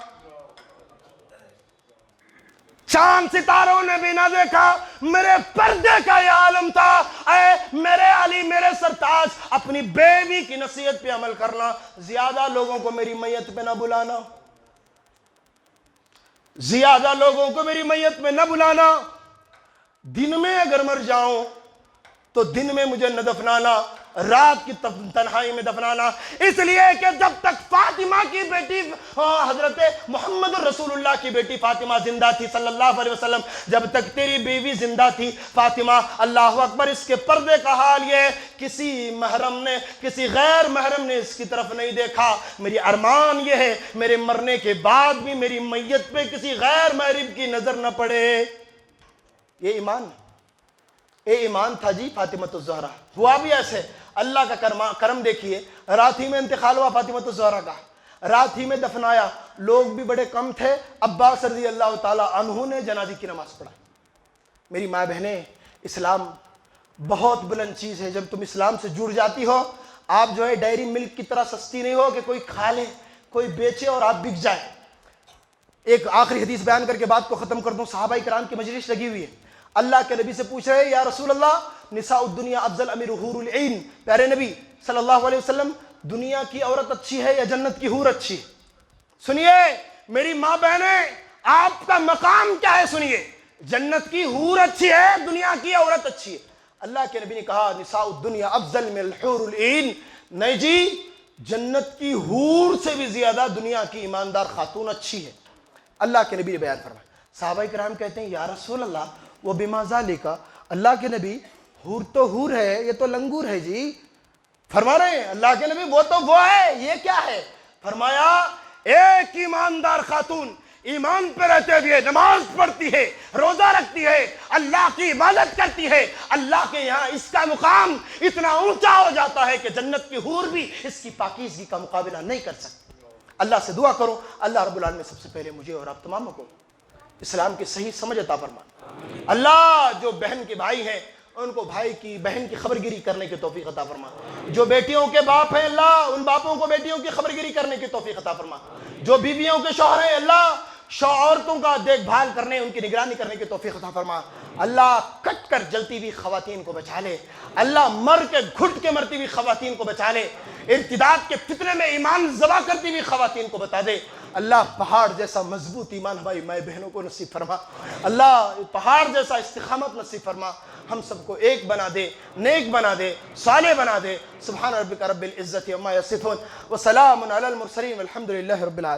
چاند ستاروں نے بھی نہ دیکھا، میرے پردے کا یہ عالم تھا۔ اے میرے علی، میرے سرتاج، اپنی بیوی کی نصیحت پہ عمل کرنا، زیادہ لوگوں کو میری میت پہ نہ بلانا، زیادہ لوگوں کو میری میت میں نہ بلانا، دن میں اگر مر جاؤں تو دن میں مجھے نہ دفنانا، رات کی تنہائی میں دفنانا، اس لیے کہ جب تک فاطمہ کی بیٹی حضرت محمد رسول اللہ کی بیٹی فاطمہ زندہ تھی صلی اللہ علیہ وسلم، جب تک تیری بیوی زندہ تھی فاطمہ، اللہ اکبر، اس کے پردے کا حال یہ ہے کسی محرم نے، کسی غیر محرم نے اس کی طرف نہیں دیکھا۔ میری ارمان یہ ہے میرے مرنے کے بعد بھی میری میت پہ کسی غیر محرم کی نظر نہ پڑے۔ یہ ایمان تھا جی فاطمہ الزہرا۔ ہوا بھی ایسے، اللہ کا کرم دیکھیے، رات ہی میں انتقال ہوا فاطمہ الزہرا کا، رات ہی میں دفنایا، لوگ بھی بڑے کم تھے، عباس رضی اللہ تعالیٰ عنہ نے جنازے کی نماز پڑھا۔ میری ماں بہنیں، اسلام بہت بلند چیز ہے۔ جب تم اسلام سے جڑ جاتی ہو، آپ جو ہے ڈیری ملک کی طرح سستی نہیں ہو کہ کوئی کھا لے، کوئی بیچے اور آپ بک جائے۔ ایک آخری حدیث بیان کر کے بات کو ختم کر دوں۔ صحابہ کرام کی مجلس لگی ہوئی ہے، اللہ کے نبی سے پوچھ رہے ہیں یا رسول اللہ نساء الدنیا افضل ام حور العین، پیارے نبی صلی اللہ علیہ وسلم دنیا کی عورت اچھی ہے یا جنت کی حور اچھی ہے؟ سنیے میری ماں بہنیں، آپ کا مقام کیا ہے سنیے، جنت کی حور اچھی ہے دنیا کی عورت اچھی ہے؟ اللہ کے نبی نے کہا نساء الدنیا افضل من الحور العین، نہیں جی، جنت کی حور سے بھی زیادہ دنیا کی ایماندار خاتون اچھی ہے۔ اللہ کے نبی نے بیان فرمایا۔ صحابہ کرام کہتے ہیں یا رسول اللہ وہ بما ذالک، اللہ کے نبی حور تو حور ہے، یہ تو لنگور ہے جی۔ فرما رہے ہیں اللہ کے نبی وہ تو وہ ہے، یہ کیا ہے؟ فرمایا ایک ایماندار خاتون ایمان پہ رہتے ہوئے نماز پڑھتی ہے، روزہ رکھتی ہے، اللہ کی عبادت کرتی ہے، اللہ کے یہاں اس کا مقام اتنا اونچا ہو جاتا ہے کہ جنت کی حور بھی اس کی پاکیزگی کا مقابلہ نہیں کر سکتی۔ اللہ سے دعا کرو اللہ رب العالمین سب سے پہلے مجھے اور آپ تماموں کو اسلام کی صحیح سمجھ عطا فرما۔ اللہ جو بہن کے بھائی ہیں ان کو بھائی کی بہن کی خبرگیری کرنے کی توفیق عطا فرما۔ جو بیٹیوں کے باپ ہیں اللہ ان باپوں کو بیٹیوں کی خبرگیری کرنے کی توفیق عطا فرما۔ جو بیویوں کے شوہر ہیں اللہ عورتوں کا دیکھ بھال کرنے ان کی نگرانی کرنے کی توفیق عطا فرما۔ اللہ کٹ کر جلتی ہوئی خواتین کو بچا لے، اللہ مر کے گھٹ کے مرتی ہوئی خواتین کو بچا لے، ارتداد کے فتنے میں ایمان ذبح کرتی ہوئی خواتین کو بتا دے۔ اللہ پہاڑ جیسا مضبوط ایمان ہماری مائیں بہنوں کو نصیب فرما، اللہ پہاڑ جیسا استقامت نصیب فرما، ہم سب کو ایک بنا دے، نیک بنا دے، صالح بنا دے۔ سبحان ربک رب العزت عما یصفون وسلام علی المرسلین والحمد للہ رب العالمین۔